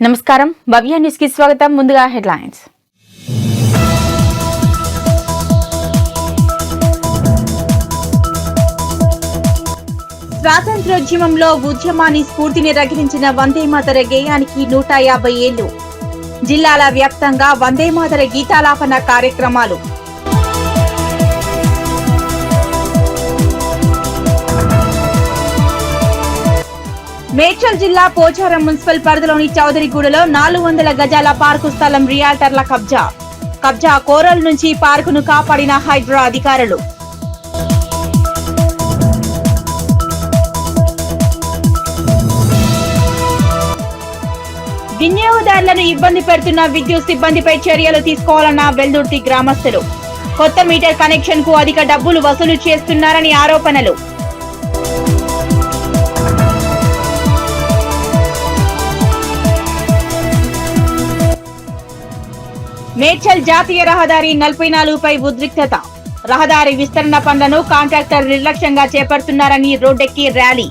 నమస్కారం భవ్య న్యూస్ కి స్వాగతం. ముందుగా హెడ్లైన్స్. స్వాతంత్ర్యోద్యమంలో ఉద్యమాన్ని స్ఫూర్తిని రగిలించిన వందేమాతర గేయానికి 150 ఏళ్లు. జిల్లాల వ్యాప్తంగా వందేమాతర గీతాలాపన కార్యక్రమాలు. మేడ్చల్ జిల్లా పోచారం మున్సిపల్ పరిధిలోని చౌదరిగూడలో 400 గజాల పార్కు స్థలం రియాల్టర్ల కబ్జా కోరల్ నుంచి పార్కును కాపాడిన హైడ్రా అధికారులు. వినియోగదారులను ఇబ్బంది పెడుతున్న విద్యుత్ సిబ్బందిపై చర్యలు తీసుకోవాలన్న వెల్దుర్తి గ్రామస్తులు. కొత్త మీటర్ కనెక్షన్ కు అధిక డబ్బులు వసూలు చేస్తున్నారని ఆరోపణలు. మేడ్చల్ జాతీయ రహదారి 44పై ఉద్రిక్తత. రహదారి విస్తరణ పనులను కాంట్రాక్టర్ నిర్లక్ష్యంగా చేపడుతున్నారని రోడ్డెక్కి ర్యాలీ.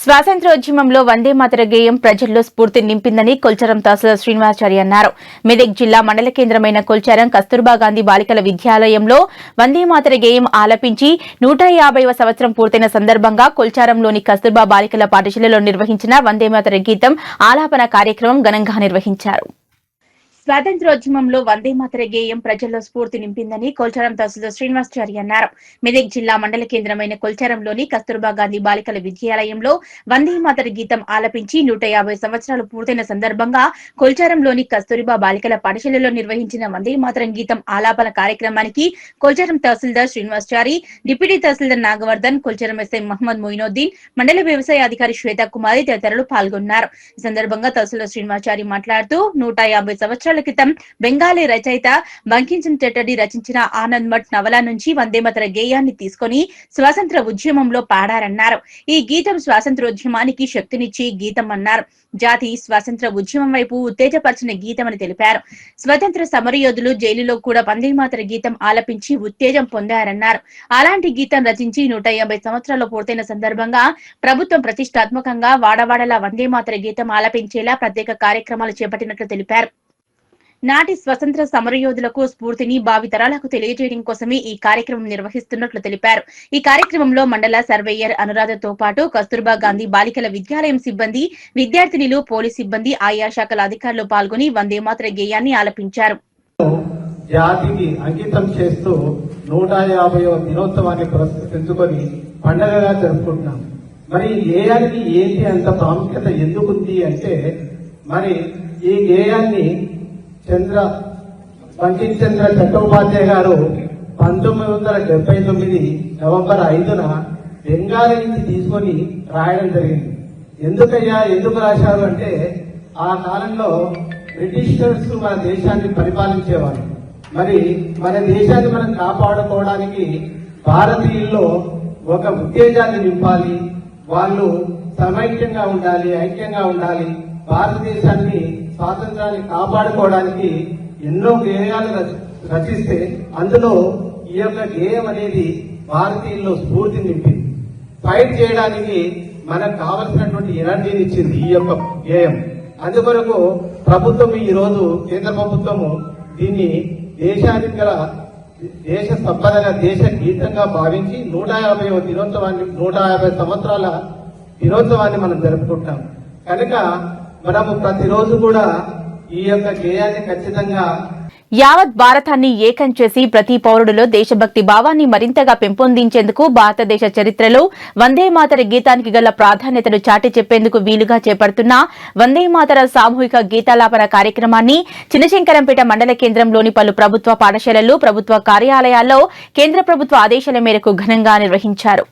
స్వాతంత్ర్యోద్యమంలో వందేమాతర గేయం ప్రజల్లో స్ఫూర్తి నింపిందని కొల్చారం తహసీల్దార్ శ్రీనివాసాచారి అన్నారు. మెదక్ జిల్లా మండల కేంద్రమైన కొల్చారం కస్తూర్బా గాంధీ బాలికల విద్యాలయంలో వందేమాతర గేయం ఆలపించి 150వ సంవత్సరం పూర్తయిన సందర్భంగా కొల్చారంలోని కస్తూర్బా బాలికల పాఠశాలలో నిర్వహించిన వందేమాతర గీతం ఆలాపన కార్యక్రమం ఘనంగా నిర్వహించారు. స్వాతంత్ర్యోద్యమంలో వందేమాతర గేయం ప్రజల్లో స్ఫూర్తి నింపిందని కొల్చారం తహసీల్దార్ శ్రీనివాసాచారి అన్నారు. మెదక్ జిల్లా మండల కేంద్రమైన కొల్చారంలోని కస్తూర్బా గాంధీ బాలికల విద్యాలయంలో వందేమాతర గీతం ఆలపించి 150 సంవత్సరాలు పూర్తయిన సందర్భంగా కొల్చారంలోని కస్తూర్బా బాలికల పాఠశాలలో నిర్వహించిన వందేమాతరం గీతం ఆలాపన కార్యక్రమానికి కొల్చారం తహసీల్దార్ శ్రీనివాసాచారి, డిప్యూటీ తహసీల్దార్ నాగవర్ధన్, కొల్చారం ఎస్ఐ మహమ్మద్ మొయినుద్దీన్, మండల వ్యవసాయ అధికారి శ్వేతా కుమారి తదితరులు పాల్గొన్నారు. ఈ సందర్భంగా తహసీల్దార్ శ్రీనివాసాచారి మాట్లాడుతూ 150 సంవత్సరాల క్రితం బెంగాలీ రచయిత బంకించంద్ర చటర్జీ రచించిన ఆనంద్ మఠ్ నవల నుంచి వందేమాతర గేయాన్ని తీసుకుని స్వాతంత్ర ఉద్యమంలో పాడారన్నారు. ఈ గీతం స్వాతంత్రోద్యమానికి శక్తినిచ్చి గీతం అన్నారు. జాతి స్వాతంత్ర ఉద్యమం వైపు ఉత్తేజపరిచిన గీతమని తెలిపారు. స్వతంత్ర సమరయోధులు జైలులో కూడా వందేమాతర గీతం ఆలపించి ఉత్తేజం పొందారన్నారు. అలాంటి గీతం రచించి 150 సంవత్సరాలు పూర్తయిన సందర్భంగా ప్రభుత్వం ప్రతిష్టాత్మకంగా వాడవాడలా వందేమాతర గీతం ఆలపించేలా ప్రత్యేక కార్యక్రమాలు చేపట్టినట్లు తెలిపారు. నాటి స్వతంత్ర సమరయోధులకు స్ఫూర్తిని భావితరాలకు తెలియజేయడం కోసమే ఈ కార్యక్రమం నిర్వహిస్తున్నట్లు తెలిపారు. ఈ కార్యక్రమంలో మండల సర్వేయర్ అనురాధతో పాటు కస్తూర్బా గాంధీ బాలికల విద్యాలయం సిబ్బంది, విద్యార్థినులు, పోలీస్ సిబ్బంది, ఆయా శాఖల అధికారులు పాల్గొని వందేమాతర గేయాన్ని ఆలపించారు. జాతికి అంకితం చేస్తూ 150వ దినోత్సవాన్ని పురస్కరించుకొని పండుగగా జరుపుకుంటున్నాం. మరి గేయానికి ఏంటి అంత ప్రాముఖ్యత ఎందుకుంది అంటే, మరి ఈ గేయాన్ని బంకించంద్ర చట్టోపాధ్యాయ గారు 1979 నవంబర్ 5న బెంగాలీ నుంచి తీసుకొని రాయడం జరిగింది. ఎందుకు రాశారు అంటే, ఆ కాలంలో బ్రిటిషర్స్ మన దేశాన్ని పరిపాలించేవారు. మరి మన దేశాన్ని మనం కాపాడుకోవడానికి భారతీయుల్లో ఒక ఉత్తేజాన్ని నింపాలి, వాళ్ళు సమైక్యంగా ఉండాలి, ఐక్యంగా ఉండాలి, భారతదేశాన్ని స్వాతంత్రాన్ని కాపాడుకోవడానికి ఎన్నో గేయాలు రచిస్తే అందులో ఈ యొక్క గేయం అనేది భారతీయుల్లో స్ఫూర్తిని నింపింది. ఫైట్ చేయడానికి మనకు కావలసినటువంటి ఎనర్జీని ఇచ్చింది ఈ యొక్క గేయం. అందుకొరకు ప్రభుత్వం ఈ రోజు కేంద్ర ప్రభుత్వము దీన్ని దేశానికి గల దేశ సంపదగా, దేశ గీతంగా భావించి 150వ దినోత్సవాన్ని, 150 సంవత్సరాల దినోత్సవాన్ని మనం జరుపుకుంటాం. కనుక మనము ప్రతిరోజు కూడా ఈ యొక్క గేయాన్ని ఖచ్చితంగా యావత్ భారతాన్ని ఏకం చేసి ప్రతి పౌరుడిలో దేశభక్తి భావాన్ని మరింతగా పెంపొందించేందుకు భారతదేశ చరిత్రలో వందేమాతర గీతానికి గల ప్రాధాన్యతను చాటి చెప్పేందుకు వీలుగా చేపడుతున్న వందేమాతర సామూహిక గీతాలాపన కార్యక్రమాన్ని చినశంకరంపేట మండల కేంద్రంలోని పలు ప్రభుత్వ పాఠశాలలు, ప్రభుత్వ కార్యాలయాల్లో కేంద్ర ప్రభుత్వ ఆదేశాల మేరకు ఘనంగా నిర్వహించారు.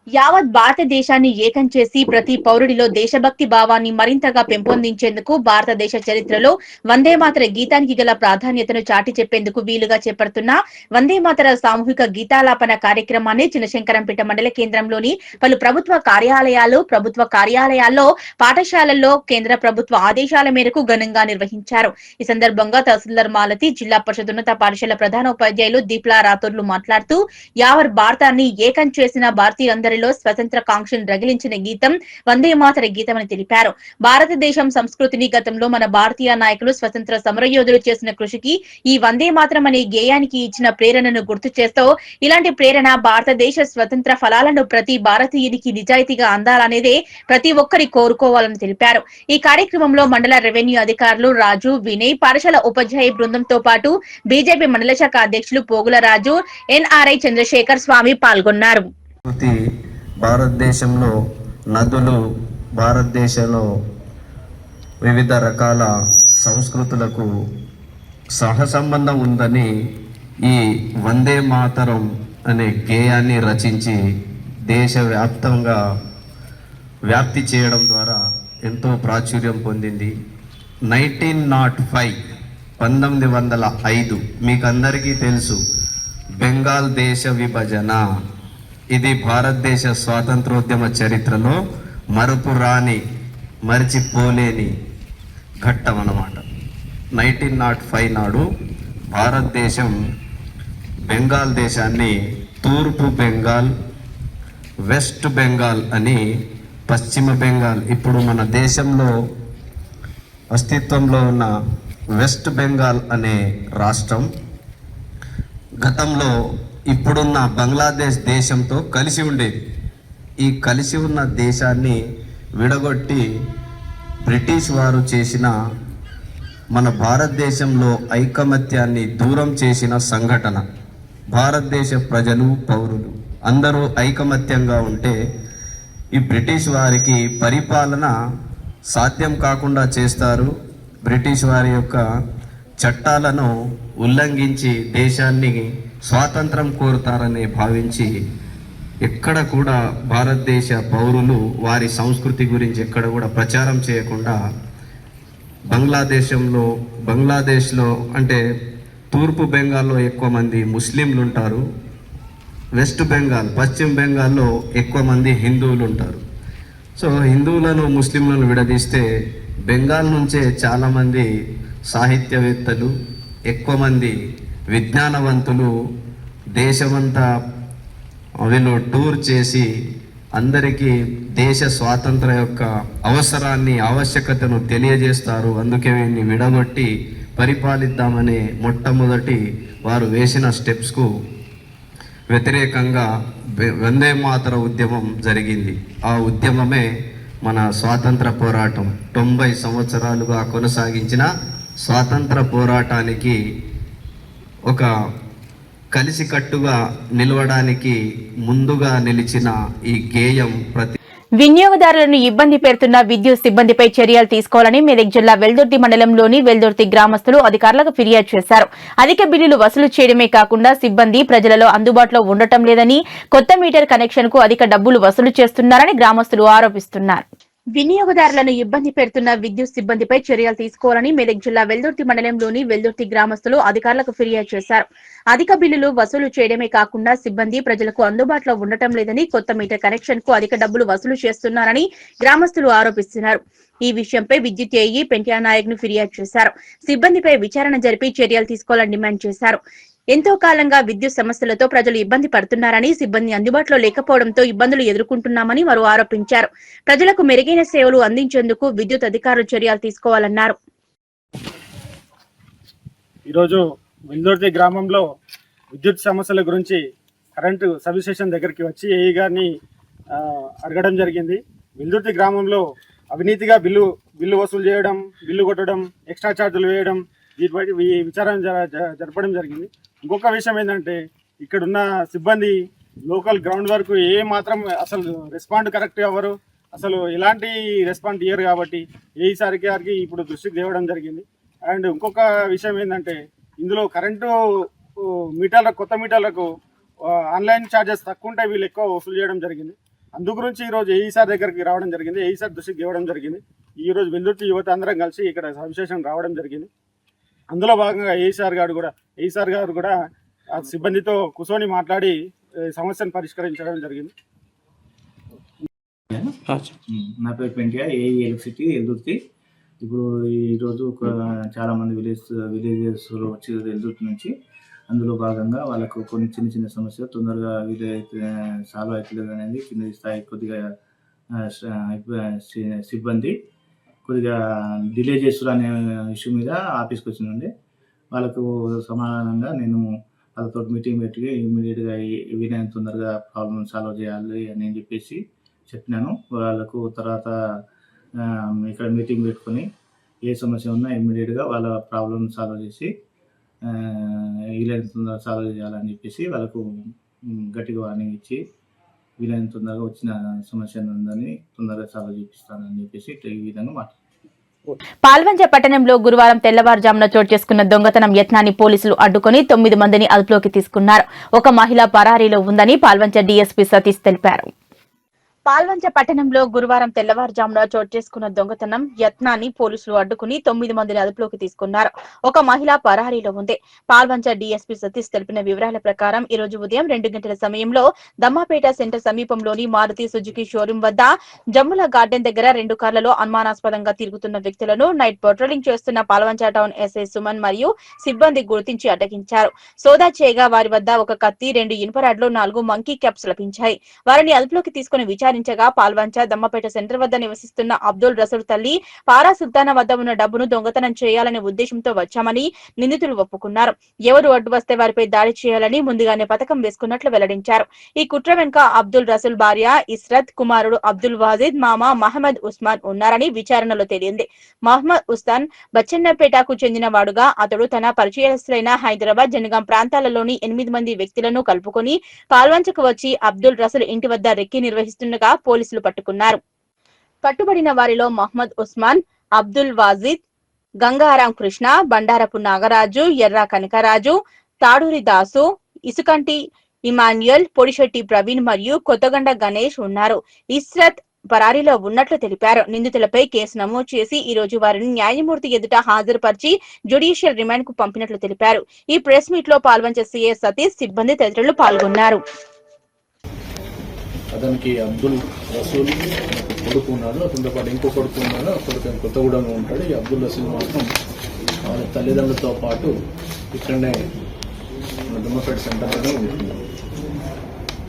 యావత్ భారతదేశాన్ని ఏకం చేసి ప్రతి పౌరుడిలో దేశభక్తి భావాన్ని మరింతగా పెంపొందించేందుకు భారతదేశ చరిత్రలో వందేమాతర గీతానికి గల ప్రాధాన్యతను చాటి చెప్పేందుకు వీలుగా చేపడుతున్న వందేమాతర సామూహిక గీతాలాపన కార్యక్రమాన్ని చినశంకరంపేట మండల కేంద్రంలోని పలు ప్రభుత్వ కార్యాలయాల్లో, పాఠశాలల్లో కేంద్ర ప్రభుత్వ ఆదేశాల మేరకు ఘనంగా నిర్వహించారు. ఈ సందర్భంగా తహసీల్దార్ మాలతి, జిల్లా పరిషత్ ఉన్నత పాఠశాల ప్రధాన ఉపాధ్యాయులు దీప్లా రాథోర్లు మాట్లాడుతూ యావత్ భారతాన్ని ఏకం చేసిన భారతీయులందరూ అందరిలో స్వతంత్ర కాంక్షను రగిలించిన గీతం వందే మాతర గీతం అని తెలిపారు. భారతదేశం సంస్కృతిని గతంలో మన భారతీయ నాయకులు స్వతంత్ర సమరయోధులు చేసిన కృషికి ఈ వందే మాతరం అనే గేయానికి ఇచ్చిన ప్రేరణను గుర్తు చేస్తూ ఇలాంటి ప్రేరణ భారతదేశ స్వతంత్ర ఫలాలను ప్రతి భారతీయునికి నిజాయితీగా అందాలనేదే ప్రతి ఒక్కరి కోరుకోవాలని తెలిపారు. ఈ కార్యక్రమంలో మండల రెవెన్యూ అధికారులు రాజు, వినయ్, పాఠశాల ఉపాధ్యాయ బృందంతో పాటు బీజేపీ మండల శాఖ అధ్యక్షులు పోగుల రాజు, ఎన్ఆర్ఐ చంద్రశేఖర్ స్వామి పాల్గొన్నారు. భారతదేశంలో నదులు, భారతదేశంలో వివిధ రకాల సంస్కృతులకు సహసంబంధం ఉందని ఈ వందే మాతరం అనే గేయాన్ని రచించి దేశవ్యాప్తంగా వ్యాప్తి చేయడం ద్వారా ఎంతో ప్రాచుర్యం పొందింది. 1905 మీకు అందరికీ తెలుసు, బెంగాల్ దేశ విభజన. ఇది భారతదేశ స్వాతంత్రోద్యమ చరిత్రలో మరిచిపోలేని ఘట్టం అన్నమాట. 1905 నాడు భారతదేశం బెంగాల్ దేశాన్ని తూర్పు బెంగాల్, వెస్ట్ బెంగాల్ అని, పశ్చిమ బెంగాల్, ఇప్పుడు మన దేశంలో అస్తిత్వంలో ఉన్న వెస్ట్ బెంగాల్ అనే రాష్ట్రం గతంలో ఇప్పుడున్న బంగ్లాదేశ్ దేశంతో కలిసి ఉండేది. ఈ కలిసి ఉన్న దేశాన్ని విడగొట్టి బ్రిటిష్ వారు చేసిన మన భారతదేశంలో ఐకమత్యాన్ని దూరం చేసిన సంఘటన. భారతదేశ ప్రజలు, పౌరులు అందరూ ఐకమత్యంగా ఉంటే ఈ బ్రిటిష్ వారికి పరిపాలన సాధ్యం కాకుండా చేస్తారు. బ్రిటిష్ వారి యొక్క చట్టాలను ఉల్లంఘించి దేశాన్ని స్వాతంత్రం కోరుతారని భావించి ఎక్కడ కూడా భారతదేశ పౌరులు వారి సంస్కృతి గురించి ఎక్కడ కూడా ప్రచారం చేయకుండా బంగ్లాదేశ్లో అంటే తూర్పు బెంగాల్లో ఎక్కువ మంది ముస్లింలు ఉంటారు, వెస్ట్ బెంగాల్, పశ్చిమ బెంగాల్లో ఎక్కువ మంది హిందువులు ఉంటారు. సో హిందువులను, ముస్లింలను విడదీస్తే బెంగాల్ నుంచే చాలామంది సాహిత్యవేత్తలు, ఎక్కువ మంది విజ్ఞానవంతులు దేశమంతా వీళ్ళు టూర్ చేసి అందరికీ దేశ స్వాతంత్ర యొక్క అవసరాన్ని, ఆవశ్యకతను తెలియజేస్తారు. అందుకే వీరిని విడగొట్టి పరిపాలిద్దామనే మొట్టమొదటి వారు వేసిన స్టెప్స్కు వ్యతిరేకంగా వందే మాతర ఉద్యమం జరిగింది. ఆ ఉద్యమమే మన స్వాతంత్ర పోరాటం. 90 సంవత్సరాలుగా కొనసాగించిన స్వాతంత్ర పోరాటానికి ఒక కలిసికట్టుగా నిలవడానికి ముందుగా నిలిచిన ఈ గేయం వినియోగదారులను ఇబ్బంది పెడుతున్న విద్యుత్ సిబ్బందిపై చర్యలు తీసుకోవాలని మెదక్ జిల్లా వెల్దుర్తి మండలంలోని వెల్దుర్తి గ్రామస్తులు అధికారులకు ఫిర్యాదు చేశారు. అధిక బిల్లులు వసూలు చేయడమే కాకుండా సిబ్బంది ప్రజలలో అందుబాటులో ఉండటం లేదని, కొత్త మీటర్ కనెక్షన్ కు అధిక డబ్బులు వసూలు చేస్తున్నారని గ్రామస్తులు ఆరోపిస్తున్నారు. వినియోగదారులను ఇబ్బంది పెడుతున్న విద్యుత్ సిబ్బందిపై చర్యలు తీసుకోవాలని మెదక్ జిల్లా వెల్దుర్తి మండలంలోని వెల్దుర్తి గ్రామస్తులు అధికారులకు ఫిర్యాదు చేశారు. అధిక బిల్లులు వసూలు చేయడమే కాకుండా సిబ్బంది ప్రజలకు అందుబాటులో ఉండటం లేదని, కొత్త మీటర్ కనెక్షన్ కు అధిక డబ్బులు వసూలు చేస్తున్నారని గ్రామస్తులు ఆరోపిస్తున్నారు. ఈ విషయంపై విద్యుత్ ఏఈ పెంట్యా నాయక్ ను ఫిర్యాదు చేశారు. సిబ్బందిపై విచారణ జరిపి చర్యలు తీసుకోవాలని డిమాండ్ చేశారు. ఎంతో కాలంగా విద్యుత్ సమస్యలతో ప్రజలు ఇబ్బంది పడుతున్నారని, సిబ్బంది అందుబాటులో లేకపోవడంతో ఇబ్బందులు ఎదుర్కొంటున్నామని వారు ఆరోపించారు. ప్రజలకు మెరుగైన సేవలు అందించేందుకు విద్యుత్ అధికారులు చర్యలు తీసుకోవాలన్నారు. ఈరోజు వెల్దుర్తి గ్రామంలో విద్యుత్ సమస్యల గురించి కరెంటు సబ్ స్టేషన్ దగ్గరికి వచ్చి ఏఈ గారిని అడగడం జరిగింది. వెల్దుర్తి గ్రామంలో అవినీతిగా బిల్లు వసూలు చేయడం, బిల్లు కొట్టడం, ఎక్స్ట్రా ఛార్జీలు వేయడం, వీటిపై విచారణ జరపడం జరిగింది. ఇంకొక విషయం ఏంటంటే ఇక్కడున్న సిబ్బంది లోకల్ గ్రౌండ్ వరకు ఏ మాత్రం అసలు రెస్పాండ్ కరెక్ట్ అవ్వరు, అసలు ఎలాంటి రెస్పాండ్ ఇయ్యరు. కాబట్టి ఏఈ గారికి ఇప్పుడు దృష్టికి తేవడం జరిగింది. అండ్ ఇంకొక విషయం ఏంటంటే ఇందులో కరెంటు మీటర్లకు, కొత్త మీటర్లకు ఆన్లైన్ ఛార్జెస్ తక్కువ ఉంటే వీళ్ళు ఎక్కువ వసూలు చేయడం జరిగింది. అందు గురించి ఈరోజు ఏఈ దగ్గరికి రావడం జరిగింది. ఏఈ దృష్టికి తేవడం జరిగింది. ఈరోజు వెల్దుర్తి యువత అందరం కలిసి ఇక్కడ సబ్స్టేషన్ రావడం జరిగింది. అందులో భాగంగా ఏఈ గారు కూడా ఆ సిబ్బందితో కూర్చొని మాట్లాడి సమస్యను పరిష్కరించడం జరిగింది. నా పేరు పెంట్యా, ఏఈ ఎలక్ట్రిసిటీ వెల్దుర్తి. ఇప్పుడు ఈరోజు చాలామంది విలేజెస్ వచ్చి వెల్దుర్తి నుంచి అందులో భాగంగా వాళ్ళకు కొన్ని చిన్న చిన్న సమస్యలు తొందరగా సాల్వ్ అవుతలేదు అనేది కింది స్థాయి కొద్దిగా సిబ్బంది కొద్దిగా డిలే చేస్తున్నారు అనే ఇష్యూ మీద ఆఫీస్కి వచ్చినండి. వాళ్ళకు సమాధానంగా నేను వాళ్ళతో మీటింగ్ పెట్టి ఇమ్మీడియట్గా వీలైనంత తొందరగా ప్రాబ్లమ్ సాల్వ్ చేయాలి అని చెప్పేసి చెప్పినాను. వాళ్ళకు తర్వాత ఇక్కడ మీటింగ్ పెట్టుకొని ఏ సమస్య ఉన్నా ఇమ్మీడియట్గా వాళ్ళ ప్రాబ్లమ్ సాల్వ్ చేసి వీలైనంత తొందరగా సాల్వ్ చేయాలని చెప్పేసి వాళ్ళకు గట్టిగా వార్నింగ్ ఇచ్చి వీలైనంత తొందరగా వచ్చిన సమస్య ఉందని తొందరగా సాల్వ్ చేపిస్తానని చెప్పేసి ఈ విధంగా మాట్లాడుతున్నాను. పాల్వంచ పట్టణంలో గురువారం తెల్లవారుజామున చోటు చేసుకున్న దొంగతనం యత్నాన్ని పోలీసులు అడ్డుకుని 9 మందిని అదుపులోకి తీసుకున్నారు. ఒక మహిళ పరారీలో ఉందని పాల్వంచ డీఎస్పీ సతీష్ తెలిపారు. పాల్వంచ పట్టణంలో గురువారం తెల్లవారుజామున చోటు చేసుకున్న దొంగతనం యత్నాన్ని పోలీసులు అడ్డుకుని 9 మందిని అదుపులోకి తీసుకున్నారు. ఒక మహిళ పరారీలో ఉంది. పాల్వంచ డీఎస్పీ సతీష్ తెలిపిన వివరాల ప్రకారం ఈ రోజు ఉదయం 2 గంటల సమయంలో దమ్మాపేట సెంటర్ సమీపంలోని మారుతి సుజుకి షోరూం వద్ద జమ్ముల గార్డెన్ దగ్గర 2 కార్లలో అనుమానాస్పదంగా తిరుగుతున్న వ్యక్తులను నైట్ పెట్రోలింగ్ చేస్తున్న పాల్వంచ టౌన్ ఎస్ఐ సుమన్ మరియు సిబ్బంది గుర్తించి అడ్డగించారు. సోదా చేయగా వారి వద్ద ఒక కత్తి, 2 ఇనుప రాడ్లు, 4 మంకీ క్యాప్స్ లభించాయి. వారిని అదుపులోకి తీసుకుని విచారించగా పాల్వంచ దమ్మపేట సెంటర్ వద్ద నివసిస్తున్న అబ్దుల్ రసూల్ తల్లి పారా సుల్తానా వద్ద ఉన్న డబ్బును దొంగతనం చేయాలనే ఉద్దేశంతో వచ్చామని నిందితులు ఒప్పుకున్నారు. ఎవరు అడ్డు వస్తే వారిపై దాడి చేయాలని ముందుగానే పథకం వేసుకున్నట్లు వెల్లడించారు. ఈ కుట్ర వెనుక అబ్దుల్ రసూల్ భార్య ఇస్రత్, కుమారుడు అబ్దుల్ వాజిద్, మామ మహమ్మద్ ఉస్మాన్ ఉన్నారని విచారణలో తేలింది. మహమ్మద్ ఉస్మాన్ బచ్చన్నపేటకు చెందిన వాడుగా అతడు తన పరిచయస్తులైన హైదరాబాద్, జనగాం ప్రాంతాలలోని 8 మంది వ్యక్తులను కలుపుకొని పాల్వంచకు వచ్చి అబ్దుల్ రసూల్ ఇంటి వద్ద రెక్కి నిర్వహిస్తుండగా పోలీసులు పట్టుకున్నారు. పట్టుబడిన వారిలో మహమ్మద్ ఉస్మాన్, అబ్దుల్ వాజిద్, గంగారాం కృష్ణ, బండారపు నాగరాజు, ఎర్ర కనకరాజు, తాడూరి దాసు, ఇసుకంటి ఇమాన్యుయల్, పొడిశెట్టి ప్రవీణ్ మరియు కొత్తగండ గణేష్ ఉన్నారు. ఇస్రత్ పరారీలో ఉన్నట్లు తెలిపారు. నిందితులపై కేసు నమోదు చేసి ఈ రోజు వారిని న్యాయమూర్తి ఎదుట హాజరుపరిచి జ్యుడిషియల్ రిమాండ్ కు పంపినట్లు తెలిపారు. ఈ ప్రెస్ మీట్ లో పాల్వంచ సీఏ సతీష్, సిబ్బంది తదితరులు పాల్గొన్నారు. అతనికి అబ్దుల్ రసూల్ కొడుకు ఉన్నాడు, అతనితో పాటు ఇంకో కొడుకు ఉన్నాడు. ఆ కొడుకు కొత్తగూడెంలో ఉంటాడు. ఈ అబ్దుల్ రసూల్ మాత్రం వాళ్ళ తల్లిదండ్రులతో పాటు ఇక్కడనే దుమ్మపేట సెంటర్లోనే ఉంటున్నాడు.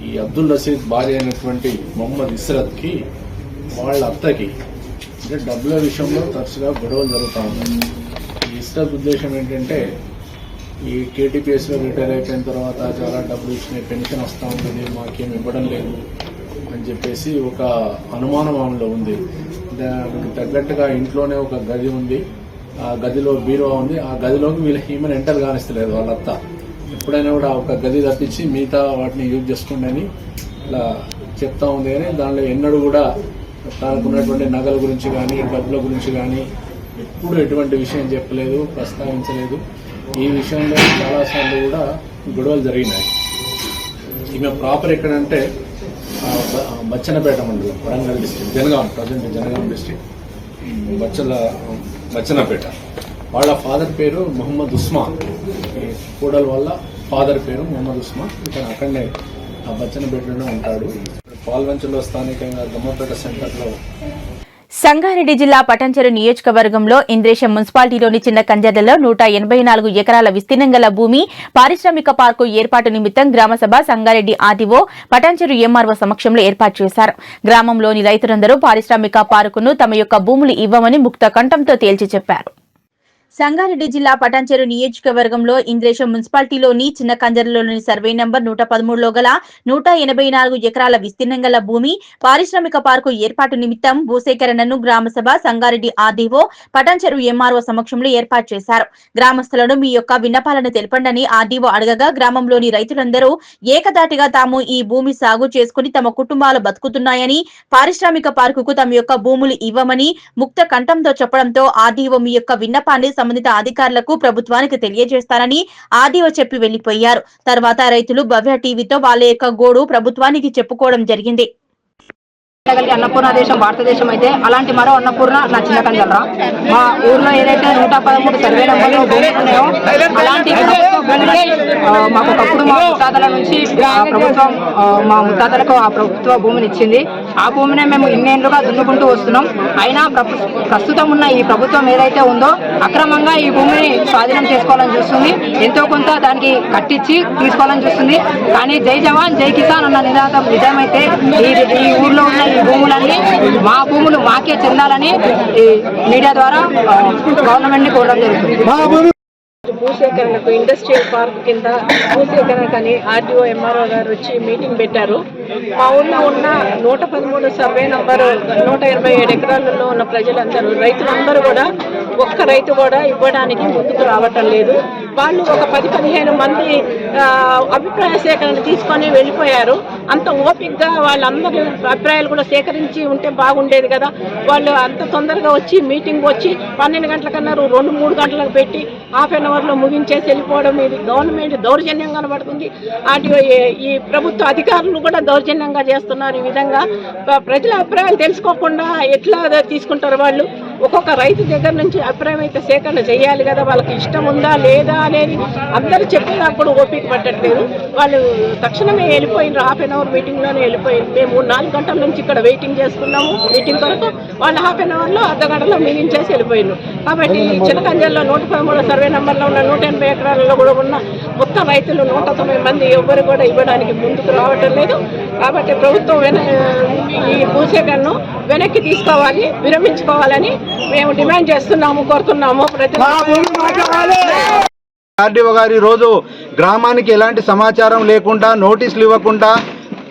ఈ అబ్దుల్ రసీద్ భార్య అయినటువంటి మొహమ్మద్ ఇస్రత్కి వాళ్ళ అత్తకి అంటే డబ్బుల విషయంలో తరచుగా గొడవలు జరుగుతూ ఉన్నాయి. ఈ ఇస్రత్ ఉద్దేశం ఏంటంటే ఈ కేటీపీఎస్లో రిటైర్ అయిపోయిన తర్వాత చాలా డబ్బులు ఇచ్చిన పెన్షన్ వస్తూ ఉంటుంది, మాకేం ఇవ్వడం లేదు అని చెప్పేసి ఒక అనుమానం ఆమెలో ఉంది. దానికి తగ్గట్టుగా ఇంట్లోనే ఒక గది ఉంది, ఆ గదిలో బీరువా ఉంది. ఆ గదిలోకి ఈమెను ఎంటర్ కానిస్తలేదు వాళ్ళ అత్త. ఎప్పుడైనా కూడా ఒక గది తప్పించి మిగతా వాటిని యూజ్ చేసుకోండి అని ఇలా చెప్తా ఉంది. కానీ దానిలో ఎన్నడూ కూడా తనకు ఉన్నటువంటి నగల గురించి కానీ డబ్బుల గురించి కానీ ఎప్పుడు ఎటువంటి విషయం చెప్పలేదు, ప్రస్తావించలేదు. ఈ విషయంలో చాలాసార్లు కూడా గొడవలు జరిగినాయి. ఈమె ప్రాపర్ ఎక్కడంటే బచ్చన్నపేట మండలం, Warangal district, Jangaon, present Jangaon district, Bachannapet. వాళ్ళ ఫాదర్ పేరు మొహమ్మద్ ఉస్మాన్. కూడల వాళ్ళ ఫాదర్ పేరు మొహమ్మద్ ఉస్మాన్. ఇతను అక్కడనే ఆ బచ్చన్నపేటలోనే ఉంటాడు. పాల్వంచలో స్థానికంగా దమ్మపేట సెంటర్లో సంగారెడ్డి జిల్లా పటంచెరు నియోజకవర్గంలో ఇంద్రేశం మున్సిపాలిటీలోని చిన్న కంజర్లలో 184 ఎకరాల విస్తీర్ణం గల భూమి పారిశ్రామిక పార్కు ఏర్పాటు నిమిత్తం గ్రామసభ సంగారెడ్డి ఆర్టీఓ పటంచెరు ఎంఆర్ఓ సమక్షంలో ఏర్పాటు చేశారు. గ్రామంలోని రైతులందరూ పారిశ్రామిక పార్కును తమ యొక్క భూములు ఇవ్వమని ముక్త కంఠంతో తేల్చి చెప్పారు. సంగారెడ్డి జిల్లా పటాన్చెరు నియోజకవర్గంలో ఇంద్రేశం మున్సిపాలిటీలోని చిన్న కంజర్లలోని సర్వే నంబర్ 113లో గల 184 ఎకరాల విస్తీర్ణం గల భూమి పారిశ్రామిక పార్కు ఏర్పాటు నిమిత్తం భూసేకరణను గ్రామసభ సంగారెడ్డి ఆర్డీఓ పటాన్చెరు ఎంఆర్ఓ సమక్షంలో ఏర్పాటు చేశారు. గ్రామస్తులను మీ యొక్క విన్నపాలను తెలపండి ఆర్డీఓ అడగగా గ్రామంలోని రైతులందరూ ఏకదాటిగా తాము ఈ భూమి సాగు చేసుకుని తమ కుటుంబాలు బతుకుతున్నాయని, పారిశ్రామిక పార్కుకు తమ యొక్క భూములు ఇవ్వమని ముక్త కంఠంతో చెప్పడంతో ఆర్డీఓ మీ యొక్క విన్నపాన్ని సంబంధిత అధికారులకు ప్రభుత్వానికి తెలియజేస్తారని ఆర్డీఓ చెప్పి వెళ్లిపోయారు. తర్వాత రైతులు భవ్య టీవీతో వాళ్ళ యొక్క గోడు ప్రభుత్వానికి చెప్పుకోవడం జరిగింది. కలిగి అన్నపూర్ణ దేశం భారతదేశం అయితే అలాంటి మరో అన్నపూర్ణ నా చిన్న కంజలరా. మా ఊర్లో ఏదైతే 113 సర్వే నెంబర్లు భూములు ఉన్నాయో అలాంటి మాకు ఒకప్పుడు మా ముత్తాతల నుంచి ప్రభుత్వం మా ముత్తాతలకు ఆ ప్రభుత్వ భూమిని ఇచ్చింది. ఆ భూమినే మేము ఇన్నేళ్లుగా దున్నుకుంటూ వస్తున్నాం. అయినా ప్రస్తుతం ఉన్న ఈ ప్రభుత్వం ఏదైతే ఉందో అక్రమంగా ఈ భూమిని స్వాధీనం చేసుకోవాలని చూస్తుంది. ఎంతో కొంత దానికి కట్టించి తీసుకోవాలని చూస్తుంది. కానీ జై జవాన్ జై కిసాన్ అన్న నినాదం నిజమైతే ఈ ఊర్లో ఉన్న ఈ భూములన్నీ మా భూములు మాకే చెందాలని ఈ మీడియా ద్వారా గవర్నమెంట్ ని కోరడం జరుగుతుంది. భూసేకరణకు ఇండస్ట్రియల్ పార్క్ కింద భూసేకరణకని ఆర్డీఓ ఎంఆర్ఓ గారు వచ్చి మీటింగ్ పెట్టారు. మా ఊళ్ళో ఉన్న 113 సర్వే నంబరు 127 ఎకరాలలో ఉన్న ప్రజలందరూ రైతులందరూ కూడా ఒక్క రైతు కూడా ఇవ్వడానికి ముందుకు రావటం లేదు. వాళ్ళు ఒక 10-15 మంది అభిప్రాయ సేకరణ తీసుకొని వెళ్ళిపోయారు. అంత ఓపికగా వాళ్ళందరి అభిప్రాయాలు కూడా సేకరించి ఉంటే బాగుండేది కదా. వాళ్ళు అంత తొందరగా వచ్చి మీటింగ్ వచ్చి 12 గంటలకన్నారు, 2-3 గంటలకు పెట్టి హాఫ్ అన్ అవర్లో ముగించేసి వెళ్ళిపోవడం ఇది గవర్నమెంట్ దౌర్జన్యం కనబడుతుంది. ఈ ప్రభుత్వ అధికారులు కూడా దౌర్జన్యంగా చేస్తున్నారు. ఈ విధంగా ప్రజల అభిప్రాయాలు తెలుసుకోకుండా ఎట్లా తీసుకుంటారు వాళ్ళు. ఒక్కొక్క రైతు దగ్గర నుంచి అభిప్రాయం అయితే సేకరణ చేయాలి కదా. వాళ్ళకి ఇష్టం ఉందా లేదా అనేది అందరూ చెప్పేటప్పుడు ఓపిక పట్టట్లేదు. వాళ్ళు తక్షణమే వెళ్ళిపోయినారు. హాఫ్ అన్ అవర్ మీటింగ్లోనే వెళ్ళిపోయింది. మేము 4 గంటల నుంచి ఇక్కడ వెయిటింగ్ చేసుకున్నాము మీటింగ్ కొరకు. వాళ్ళు హాఫ్ అన్ అవర్లో అర్ధగంటలో మీటింగ్ చేసి వెళ్ళిపోయినారు. కాబట్టి చిన్నకంజల్లో 113 సర్వే నెంబర్లో ఉన్న 180 ఎకరాలలో కూడా ఉన్న మొత్తం రైతులు 109 మంది ఎవ్వరు కూడా ఇవ్వడానికి ముందుకు రావటం లేదు. కాబట్టి ప్రభుత్వం ఈ భూసేకరణను వెనక్కి తీసుకోవాలి, విరమించుకోవాలని మేము డిమాండ్ చేస్తున్నాము, కోరుతున్నాము. ఆర్డీఓ గారు ఈరోజు గ్రామానికి ఎలాంటి సమాచారం లేకుండా నోటీసులు ఇవ్వకుండా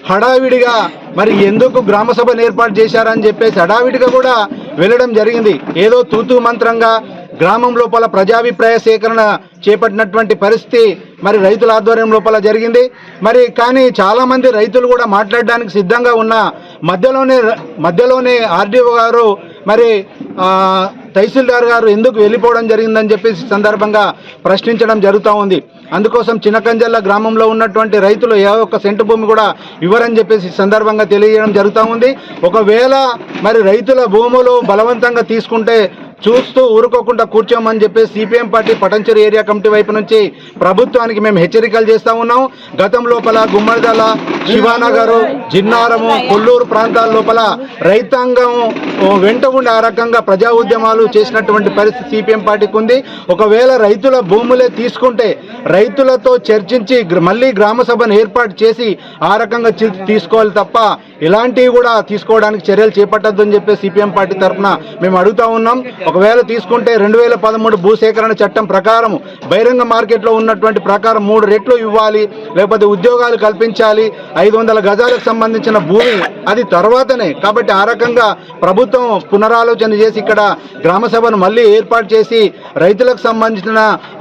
హడావిడిగా మరి ఎందుకు గ్రామ సభను ఏర్పాటు చేశారని చెప్పేసి హడావిడిగా కూడా వెళ్ళడం జరిగింది. ఏదో తూతూ మంత్రంగా గ్రామం లోపల ప్రజాభిప్రాయ సేకరణ చేపట్టినటువంటి పరిస్థితి మరి రైతుల ఆధ్వర్యం లోపల జరిగింది. మరి కానీ చాలామంది రైతులు కూడా మాట్లాడడానికి సిద్ధంగా ఉన్న మధ్యలోనే ఆర్డీఓ గారు మరి తహసీల్దార్ గారు ఎందుకు వెళ్ళిపోవడం జరిగిందని చెప్పేసి సందర్భంగా ప్రశ్నించడం జరుగుతూ ఉంది. అందుకోసం చిన్నకంజల్ల గ్రామంలో ఉన్నటువంటి రైతులు ఏ ఒక్క సెంటు భూమి కూడా ఇవ్వరని చెప్పేసి సందర్భంగా తెలియజేయడం జరుగుతూ ఉంది. ఒకవేళ మరి రైతుల భూములు బలవంతంగా తీసుకుంటే చూస్తూ ఊరుకోకుండా కూర్చోమని చెప్పి CPM party Patancheru area committee వైపు నుంచి ప్రభుత్వానికి మేము హెచ్చరికలు చేస్తూ ఉన్నాం. గతం లోపల గుమ్మడిదల, శివానగర్, జిన్నారము, కొల్లూరు ప్రాంతాల లోపల రైతాంగం వెంట ఉండి ఆ రకంగా ప్రజా ఉద్యమాలు చేసినటువంటి పరిస్థితి సిపిఎం పార్టీకి ఉంది. ఒకవేళ రైతుల భూములే తీసుకుంటే రైతులతో చర్చించి మళ్ళీ గ్రామ సభను ఏర్పాటు చేసి ఆ రకంగా తీసుకోవాలి తప్ప ఇలాంటివి కూడా తీసుకోవడానికి చర్యలు చేపట్టద్దని చెప్పి సిపిఎం పార్టీ తరఫున మేము అడుగుతా ఉన్నాం. ఒకవేళ తీసుకుంటే 2013 భూసేకరణ చట్టం ప్రకారం బహిరంగ మార్కెట్లో ఉన్నటువంటి ప్రకారం 3 రెట్లు ఇవ్వాలి, లేకపోతే ఉద్యోగాలు కల్పించాలి. 500 గజాలకు సంబంధించిన భూమి అది తర్వాతనే. కాబట్టి ఆ రకంగా ప్రభుత్వం పునరాలోచన చేసి ఇక్కడ గ్రామ సభను మళ్ళీ ఏర్పాటు చేసి రైతులకు సంబంధించిన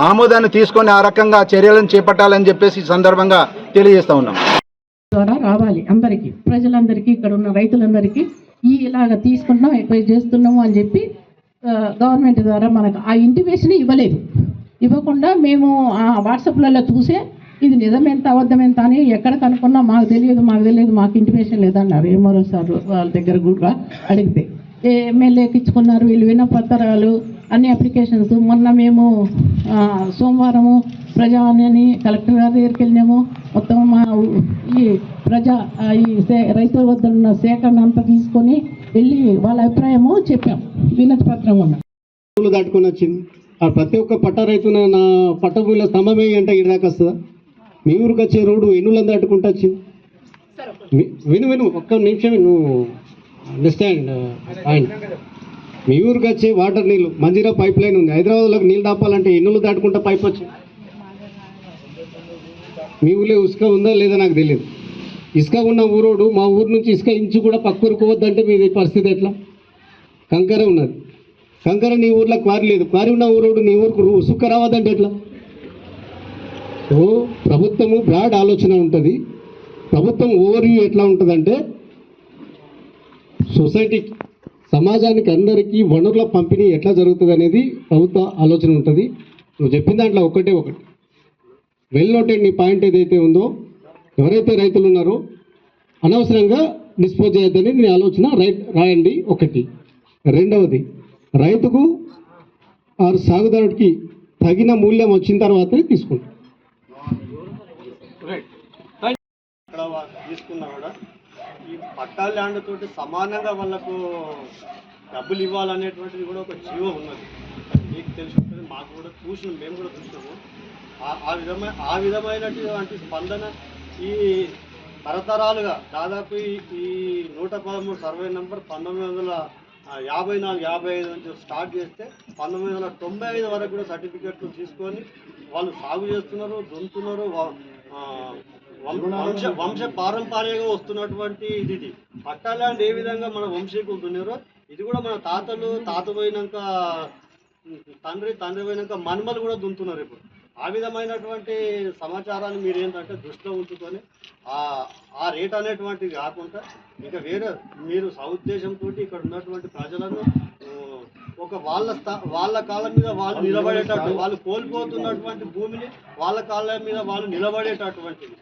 ఆమోదాన్ని తీసుకొని ఆ రకంగా చర్యలను చేపట్టాలని చెప్పేసి సందర్భంగా తెలియజేస్తా ఉన్నాం. ద్వారా రావాలి అందరికీ, ప్రజలందరికీ, ఇక్కడ ఉన్న రైతులందరికీ ఇలాగ తీసుకుంటున్నాం, ఎక్కువ చేస్తున్నాము అని చెప్పి గవర్నమెంట్ ద్వారా మనకు ఆ ఇంటిమేషన్ ఇవ్వలేదు. ఇవ్వకుండా మేము ఆ వాట్సాప్లలో చూసే ఇది నిజమెంత అబద్ధమెంత అని ఎక్కడ కనుక్కున్నా మాకు తెలియదు మాకు ఇంటిమేషన్ లేదన్నారు. ఎంఆర్ఓ సార్ వాళ్ళ దగ్గర కూడా అడిగితే ఎమ్మెల్యేకి ఇచ్చుకున్నారు వీళ్ళు వినపత్రాలు అన్ని అప్లికేషన్స్. మొన్న మేము సోమవారము ప్రజావాణి కలెక్టర్ గారి దగ్గరికి వెళ్ళినాము. మొత్తం మా ఈ రైతుల వద్ద ఉన్న సేకరణ అంతా తీసుకొని వెళ్ళి వాళ్ళ అభిప్రాయము చెప్పాం. వినతి పత్రం ఉన్న దాటుకొని వచ్చింది. ఆ ప్రతి ఒక్క పట్ట రైతున నా పట్ట భూమిలో స్తంభమే అంటే ఇటు దాకా వస్తుందా? మీ ఊరికి వచ్చే రోడ్డు ఎన్నులను దాటుకుంటూ వచ్చింది. విను ఒక్క నిమిషం, నువ్వు అండర్స్టాండ్ పాయింట్. మీ ఊరికి వచ్చే వాటర్ నీళ్ళు మంజీరా పైప్ లైన్ ఉంది. హైదరాబాద్లోకి నీళ్ళు దాపాలంటే ఎన్నులు దాటుకుంటా పైప్ వచ్చి మీ ఊళ్ళో ఇసుక ఉందా లేదా నాకు తెలియదు. ఇసుక ఉన్న ఊరోడు మా ఊరు నుంచి ఇసుక ఇంచు కూడా పక్కూరికి పోవద్దంటే మీది పరిస్థితి ఎట్లా? కంకర ఉన్నది, కంకర నీ ఊర్లో క్వారీ లేదు, క్వారీ ఉన్న ఊరోడు నీ ఊరికి సుక్క రావద్దంటే ఎట్లా? సో ప్రభుత్వము బ్రాడ్ ఆలోచన ఉంటుంది. ప్రభుత్వం ఓవర్వ్యూ ఎట్లా ఉంటుందంటే సొసైటీకి, సమాజానికి అందరికీ వనరుల పంపిణీ ఎట్లా జరుగుతుంది అనేది ప్రభుత్వ ఆలోచన ఉంటుంది. నువ్వు చెప్పిన దాంట్లో ఒకటి వెల్ నోటెడ్ నీ పాయింట్ ఏదైతే ఉందో, ఎవరైతే రైతులు ఉన్నారో అనవసరంగా డిస్పోజ్ చేయొద్దని నేను ఆలోచన రాయండి. ఒకటి. రెండవది, రైతుకు ఆ సాగుదారుడికి తగిన మూల్యం వచ్చిన తర్వాతనే తీసుకుంటాం. ఇక్కడ తీసుకున్నా కూడా ఈ పట్టా ల్యాండ్ తోటి సమానంగా వాళ్ళకు డబ్బులు ఇవ్వాలనేటువంటిది కూడా ఒక జీవో ఉన్నది. మీకు తెలిసి ఉంటుంది, మాకు కూడా చూసినాం, మేము కూడా చూసినాము. ఆ విధమైనటువంటి స్పందన ఈ తరతరాలుగా దాదాపు ఈ 113 సర్వే నెంబర్ 1954-55 నుంచి స్టార్ట్ చేస్తే 1995 వరకు కూడా సర్టిఫికెట్లు తీసుకొని వాళ్ళు సాగు చేస్తున్నారు, దున్నుతున్నారు. వంశ పారంపర్యంగా వస్తున్నటువంటి ఇది పట్టా ల్యాండ్ ఏ విధంగా మన వంశీకులు దున్నారో ఇది కూడా మన తాత పోయినాక తండ్రి పోయినాక మన్మలు కూడా దున్నుతున్నారు. ఇప్పుడు ఆ విధమైనటువంటి సమాచారాన్ని మీరు ఏంటంటే దృష్టిలో ఉంచుకొని ఆ రేట్ అనేటువంటిది కాకుండా ఇంకా వేరే మీరు సదుద్దేశంతో ఇక్కడ ఉన్నటువంటి ప్రజలను ఒక వాళ్ళ కాళ్ళ మీద వాళ్ళు నిలబడేటట్టు, వాళ్ళు కోల్పోతున్నటువంటి భూమిని వాళ్ళ కాళ్ళ మీద వాళ్ళు నిలబడేటటువంటిది,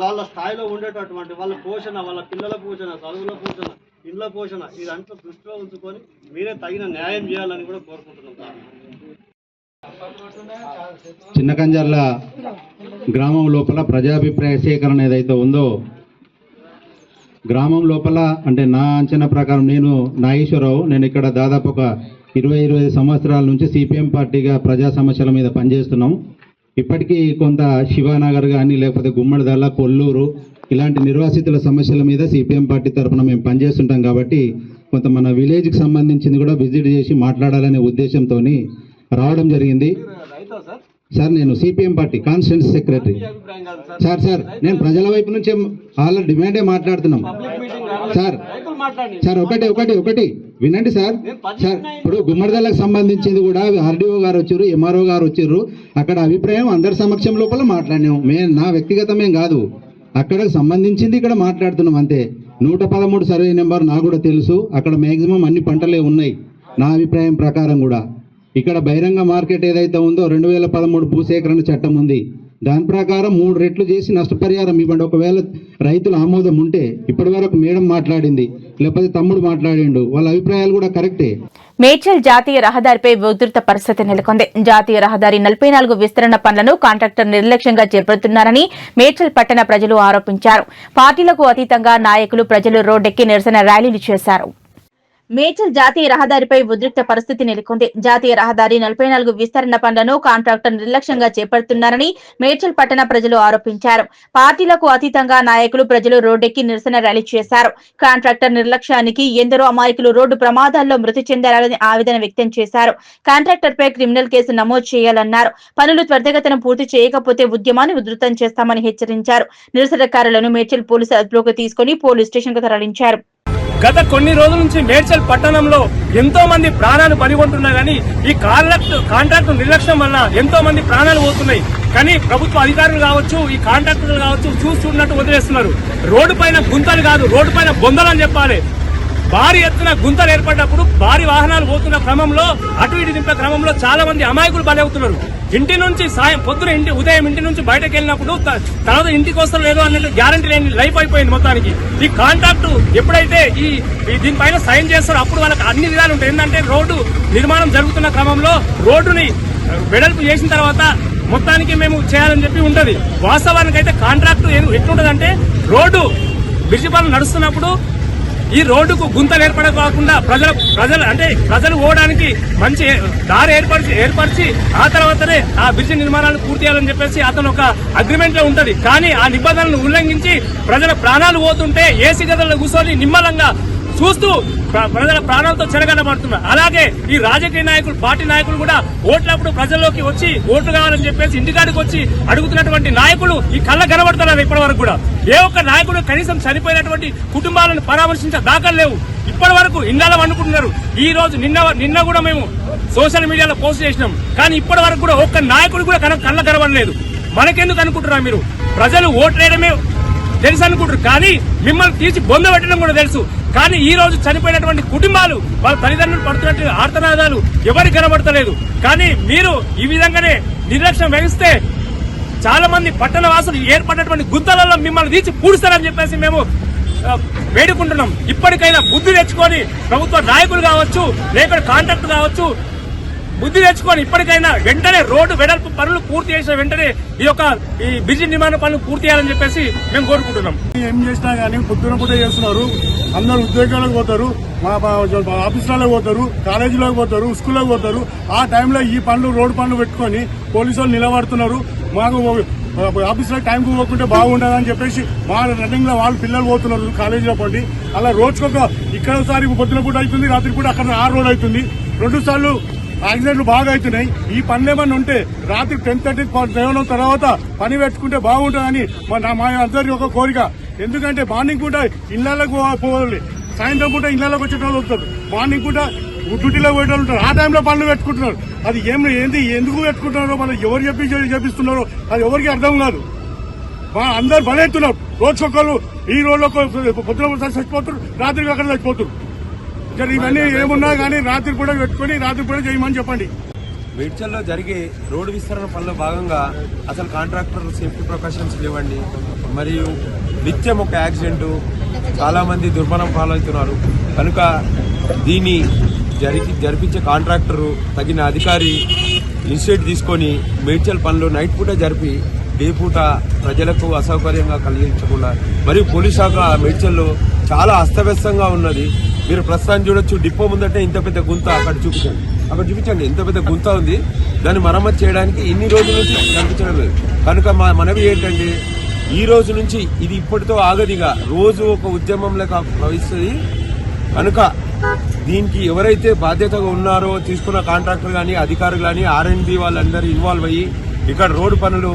వాళ్ళ స్థాయిలో ఉండేటటువంటి వాళ్ళ పోషణ, వాళ్ళ పిల్లల పోషణ, చదువుల పోషణ, ఇండ్ల పోషణ ఇదంతా దృష్టిలో ఉంచుకొని మీరే తగిన న్యాయం చేయాలని కూడా కోరుకుంటున్నాం సార్. చిన్న కంజర్ల గ్రామం లోపల ప్రజాభిప్రాయ సేకరణ ఏదైతే ఉందో, గ్రామం లోపల అంటే నా అంచనా ప్రకారం, నేను నాగేశ్వరరావు, నేను ఇక్కడ దాదాపు ఒక 20-25 సంవత్సరాల నుంచి సిపిఎం పార్టీగా ప్రజా సమస్యల మీద పనిచేస్తున్నాం. ఇప్పటికీ కొంత శివానగర్ కానీ లేకపోతే గుమ్మడిదల, కొల్లూరు ఇలాంటి నిర్వాసితుల సమస్యల మీద సిపిఎం పార్టీ తరఫున మేము పనిచేస్తుంటాం. కాబట్టి కొంత మన విలేజ్కి సంబంధించింది కూడా విజిట్ చేసి మాట్లాడాలనే ఉద్దేశంతో రావడం జరిగింది. సార్ నేను CPM party constituency secretary. Sir నేను ప్రజల వైపు నుంచి వాళ్ళ డిమాండే మాట్లాడుతున్నాం సార్. ఒకటి వినండి సార్. ఇప్పుడు గుమ్మడిదలకు సంబంధించింది కూడా ఆర్డీఓ గారు వచ్చారు, ఎంఆర్ఓ గారు వచ్చారు. అక్కడ అభిప్రాయం అందరి సమక్షం లోపల మాట్లాడినాం. నా వ్యక్తిగతమేం కాదు, అక్కడికి సంబంధించింది ఇక్కడ మాట్లాడుతున్నాం అంతే. 113 సర్వే నెంబర్ నాకు కూడా తెలుసు. అక్కడ మ్యాక్సిమం అన్ని పంటలే ఉన్నాయి. నా అభిప్రాయం ప్రకారం కూడా ఇక్కడ బహిరంగ మార్కెట్ ఏదైతే ఉందో 2013 భూసేకరణ చట్టం ఉంది. దాని ప్రకారం 3 రెట్లు చేసి నష్టపరిహారం ఇవ్వండి. ఒకవేళ రైతుల ఆమోదం ఉంటే, ఇప్పటి వరకు మేడం మాట్లాడింది, లేకపోతే తమ్ముడు మాట్లాడిండు, వాళ్ళ అభిప్రాయాలు కూడా కరెక్టే. మేడ్చల్ జాతీయ రహదారిపై ఉధృత పరిస్థితి నెలకొంది. జాతీయ రహదారి 44 విస్తరణ పనులను కాంట్రాక్టర్ నిర్లక్ష్యంగా చేపడుతున్నారని మేడ్చల్ పట్టణ ప్రజలు ఆరోపించారు. పార్టీలకు అతీతంగా నాయకులు, ప్రజలు రోడ్డెక్కి నిరసన ర్యాలీలు చేశారు. మేడ్చల్ జాతీయ రహదారిపై ఉద్రిక్త పరిస్థితి నెలకొంది. జాతీయ రహదారి 44 విస్తరణ పనులను కాంట్రాక్టర్ నిర్లక్ష్యంగా చేపడుతున్నారని మేడ్చల్ పట్టణ ప్రజలు ఆరోపించారు. పార్టీలకు అతీతంగా నాయకులు, ప్రజలు రోడ్డెక్కి నిరసన ర్యాలీ చేశారు. కాంట్రాక్టర్ నిర్లక్ష్యానికి ఎందరో అమాయకులు రోడ్డు ప్రమాదాల్లో మృతి చెందారని ఆవేదన వ్యక్తం చేశారు. కాంట్రాక్టర్ పై క్రిమినల్ కేసు నమోదు చేయాలన్నారు. పనులు త్వరితగతిన పూర్తి చేయకపోతే ఉద్యమాన్ని ఉధృతం చేస్తామని హెచ్చరించారు. నిరసనకారులను మేడ్చల్ పోలీసు అదుపులోకి తీసుకుని పోలీస్ స్టేషన్ కు తరలించారు. గత కొన్ని రోజుల నుంచి మేడ్చల్ పట్టణంలో ఎంతో మంది ప్రాణాలు బలిగొంటున్నారు. కానీ ఈ కాంట్రాక్టు నిర్లక్ష్యం వల్ల ఎంతో మంది ప్రాణాలు పోతున్నాయి. కానీ ప్రభుత్వ అధికారులు కావచ్చు, ఈ కాంట్రాక్టర్లు కావచ్చు, చూస్తున్నట్టు వదిలేస్తున్నారు. రోడ్డు పైన గుంతలు కాదు, రోడ్డు పైన బొందలని చెప్పాలి. భారీ ఎత్తున గుంతలు ఏర్పడినప్పుడు భారీ వాహనాలు పోతున్న క్రమంలో, అటు ఇటు దింపే క్రమంలో చాలా మంది అమాయకులు బలవుతున్నారు. ఇంటి నుంచి ఉదయం ఇంటి నుంచి బయటకు వెళ్ళినప్పుడు తర్వాత ఇంటికి వస్తారు లేదో అన్నట్టు గ్యారంటీ లేని లైఫ్ అయిపోయింది మొత్తానికి. ఈ కాంట్రాక్టు ఎప్పుడైతే ఈ దీనిపైన సైన్ చేస్తారో అప్పుడు వాళ్ళకి అన్ని విధాలు ఉంటాయి. ఏంటంటే రోడ్డు నిర్మాణం జరుగుతున్న క్రమంలో రోడ్డుని వెడల్పు చేసిన తర్వాత మొత్తానికి మేము చేయాలని చెప్పి ఉంటది. వాస్తవానికి అయితే కాంట్రాక్టు ఎట్లుంటదంటే, రోడ్డు బ్రిడ్జి పనులు నడుస్తున్నప్పుడు ఈ రోడ్డుకు గుంతలు ఏర్పడకుండా ప్రజలు పోవడానికి మంచి దారి ఏర్పరిచి ఆ తర్వాతనే ఆ బ్రిడ్జి నిర్మాణాలు పూర్తి చేయాలని చెప్పేసి అతను ఒక అగ్రిమెంట్ లో ఉంటది. కానీ ఆ నిబంధనలను ఉల్లంఘించి ప్రజల ప్రాణాలు పోతుంటే ఏసీ గదుల్లో కూర్చొని నిమ్మలంగా చూస్తూ ప్రజల ప్రాణాలతో చెరగనబడుతున్నారు. అలాగే ఈ రాజకీయ నాయకులు, పార్టీ నాయకులు కూడా ఓట్లప్పుడు ప్రజల్లోకి వచ్చి ఓట్లు కావాలని చెప్పేసి ఇంటికాడికి వచ్చి అడుగుతున్నటువంటి నాయకులు ఈ కళ్ళ కనబడుతున్నారు. ఇప్పటి వరకు కూడా ఏ ఒక్క నాయకుడు కనీసం చనిపోయినటువంటి కుటుంబాలను పరామర్శించే దాఖలు లేవు. ఇప్పటి వరకు ఇండాలో అనుకుంటున్నారు. ఈ రోజు నిన్న కూడా మేము సోషల్ మీడియాలో పోస్ట్ చేసినాం. కానీ ఇప్పటి వరకు కూడా ఒక్క నాయకుడు కూడా కళ్ళ కనబడలేదు. మనకెందుకు అనుకుంటున్నారు మీరు? ప్రజలు ఓట్లేయడమే తెలుసు అనుకుంటారు, కానీ మిమ్మల్ని తీసి బొంద పెట్టడం కూడా తెలుసు. కానీ ఈ రోజు చనిపోయినటువంటి కుటుంబాలు, వాళ్ళ తల్లిదండ్రులు పడుతున్నట్టు ఆర్తనాదాలు ఎవరికి కనబడతలేదు. కానీ మీరు ఈ విధంగానే నిర్లక్ష్యం వహిస్తే చాలా మంది పట్టణ వాసులు ఏర్పడినటువంటి గుంతలలో మిమ్మల్ని తీసి పూడుస్తారని చెప్పేసి మేము వేడుకుంటున్నాం. ఇప్పటికైనా బుద్ధి తెచ్చుకొని ప్రభుత్వ నాయకులు కావచ్చు, లేక కాంట్రాక్టర్ కావచ్చు, బుద్ధి తెచ్చుకొని ఇప్పటికైనా వెంటనే రోడ్డు వెడల్పు పనులు పూర్తి చేసిన వెంటనే ఈ బ్రిడ్జి నిర్మాణ పనులు పూర్తి చేయాలని చెప్పేసి మేము కోరుకుంటున్నాం. ఏం చేసినా కానీ పొద్దున పూట చేస్తున్నారు. అందరూ ఉద్యోగాలకు పోతారు, ఆఫీసులకు పోతారు, కాలేజీలోకి పోతారు, స్కూల్లోకి పోతారు. ఆ టైంలో ఈ పనులు రోడ్డు పనులు పెట్టుకొని పోలీసు వాళ్ళు నిలబడుతున్నారు. మాకు ఆఫీసులో టైంకు పోకుంటే బాగుండదని చెప్పేసి మా రన్నింగ్ లో వాళ్ళు పిల్లలు పోతున్నారు కాలేజీలో పండి. అలా రోజుకొక ఇక్కడ ఒకసారి పొద్దున పూట అవుతుంది, రాత్రి పూట అక్కడ 6 రోజులు అవుతుంది. 2 సార్లు యాక్సిడెంట్లు బాగా అవుతున్నాయి. ఈ పనులు ఏమన్నా ఉంటే రాత్రి 10:30 తర్వాత పని పెట్టుకుంటే బాగుంటుందని మా అందరి ఒక కోరిక. ఎందుకంటే మార్నింగ్ పూట ఇళ్లకు పోవాలి, సాయంత్రం పూట ఇళ్లకు వచ్చేటోళ్ళు వస్తారు, మార్నింగ్ పూట డ్యూటీలో పోయేటోళ్ళు ఉంటారు. ఆ టైంలో పనులు పెట్టుకుంటున్నారు. అది ఎందుకు పెట్టుకుంటున్నారో మనం ఎవరు చేపిస్తున్నారో అది ఎవరికి అర్థం కాదు. అందరు బలెత్తున్నారు. రోజుకొకరు ఈ రోజులో పొద్దున చచ్చిపోతారు, రాత్రికి అక్కడ చచ్చిపోతారు. ఇవన్నీ ఏమున్నా కానీ రాత్రి పూట పెట్టుకుని రాత్రి పూట చేయమని చెప్పండి. మేడ్చల్లో జరిగే రోడ్డు విస్తరణ పనిలో భాగంగా అసలు కాంట్రాక్టర్ సేఫ్టీ ప్రికాషన్స్ లేవండి. మరియు నిత్యం ఒక యాక్సిడెంట్, చాలా మంది దుర్మరణం పాలవుతున్నారు. కనుక దీన్ని జరిపించే కాంట్రాక్టరు తగిన అధికారి ఇనిషియేటివ్ తీసుకొని మేడ్చల్ పనులు నైట్ పూట జరిపి డే పూట ప్రజలకు అసౌకర్యంగా కలిగించకుండా, మరియు పోలీస్ శాఖ మేడ్చల్లో చాలా అస్తవ్యస్తంగా ఉన్నది. మీరు ప్రస్తుతాన్ని చూడొచ్చు, డిపో ముందంటే ఇంత పెద్ద గుంత, అక్కడ చూపించండి ఎంత పెద్ద గుంత ఉంది. దాన్ని మరమ్మతు చేయడానికి ఇన్ని రోజుల నుంచి కనిపించడం లేదు. కనుక మనవి ఏంటంటే ఈ రోజు నుంచి ఇది ఇప్పటితో ఆగదిగా రోజు ఒక ఉద్యమం లెక్క ప్రవహిస్తుంది. కనుక దీనికి ఎవరైతే బాధ్యతగా ఉన్నారో తీసుకున్న కాంట్రాక్టర్ కానీ అధికారులు కానీ R&B వాళ్ళందరూ ఇన్వాల్వ్ అయ్యి ఇక్కడ రోడ్డు పనులు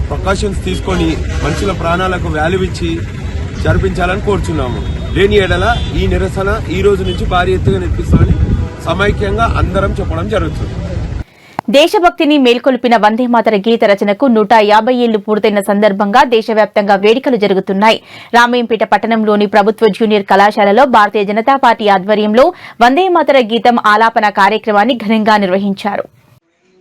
ప్రికాషన్స్ తీసుకొని మనుషుల ప్రాణాలకు వాల్యూ ఇచ్చి జరిపించాలని కోరుచున్నాము. లేని ఎడల ఈ నిరసన ఈ రోజు నుంచి భారీ ఎత్తుగా నిర్మిస్తామని సమైక్యంగా అందరం చెప్పడం జరుగుతుంది. దేశభక్తిని మేల్కొల్పిన వందేమాతర గీత రచనకు 150 ఏళ్లు పూర్తయిన సందర్భంగా దేశవ్యాప్తంగా వేడుకలు జరుగుతున్నాయి. రామయ్యంపేట పట్టణంలోని ప్రభుత్వ జూనియర్ కళాశాలలో భారతీయ జనతా పార్టీ ఆధ్వర్యంలో వందేమాతర గీతం ఆలాపన కార్యక్రమాన్ని ఘనంగా నిర్వహించారు.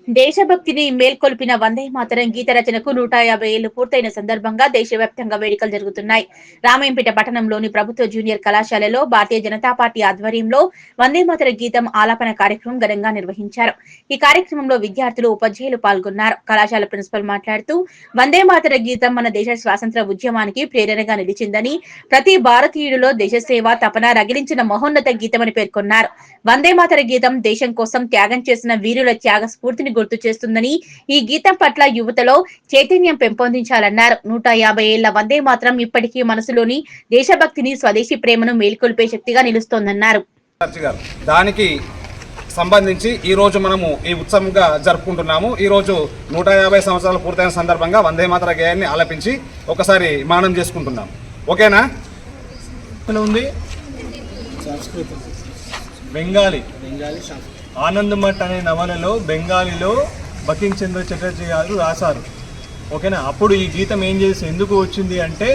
దేశభక్తిని మేల్కొల్పిన వందేమాతరం గీత రచనకు 150 ఏళ్లు పూర్తయిన సందర్భంగా దేశవ్యాప్తంగా వేడుకలు జరుగుతున్నాయి. రామయ్యంపేట పట్టణంలోని ప్రభుత్వ జూనియర్ కళాశాలలో భారతీయ జనతా పార్టీ ఆధ్వర్యంలో వందేమాతర గీతం ఆలాపన కార్యక్రమం ఘనంగా నిర్వహించారు. ఈ కార్యక్రమంలో విద్యార్థులు, ఉపాధ్యాయులు పాల్గొన్నారు. కళాశాల ప్రిన్సిపల్ మాట్లాడుతూ వందేమాతర గీతం మన దేశ స్వాతంత్ర్య ఉద్యమానికి ప్రేరణగా నిలిచిందని, ప్రతి భారతీయుడిలో దేశ సేవ తపన రగిలించిన మహోన్నత గీతమని పేర్కొన్నారు. వందేమాతర గీతం దేశం కోసం త్యాగం చేసిన వీరుల త్యాగ స్ఫూర్తిని గుర్తు చేస్తుందని, ఈ గీతం పట్ల యువతలో చైతన్యం పెంపొందించాలన్నారు. 150 ఏళ్ల వందే మాత్రం ఇప్పటికీ మనసులోని దేశభక్తిని, స్వదేశీ ప్రేమను మేల్కొల్పే శక్తిగా నిలుస్తోందన్నారు. దానికి సంబంధించి ఈ రోజు మనము ఈ ఉత్సవంగా జరుపుకుంటున్నాము. ఈ రోజు 150 సంవత్సరాలు పూర్తయిన సందర్భంగా వందేమాతర గేయాన్ని ఆలపించి ఒకసారి మానం చేసుకుంటున్నాం. ఓకేనా? ఉంది బెంగాలీ ఆనంద్ మఠ్ అనే నవలలో బెంగాలీలో బకిం చంద్ర చటర్జీ గారు రాశారు. ఓకేనా? అప్పుడు ఈ గీతం ఏం చేసి ఎందుకు వచ్చింది అంటే,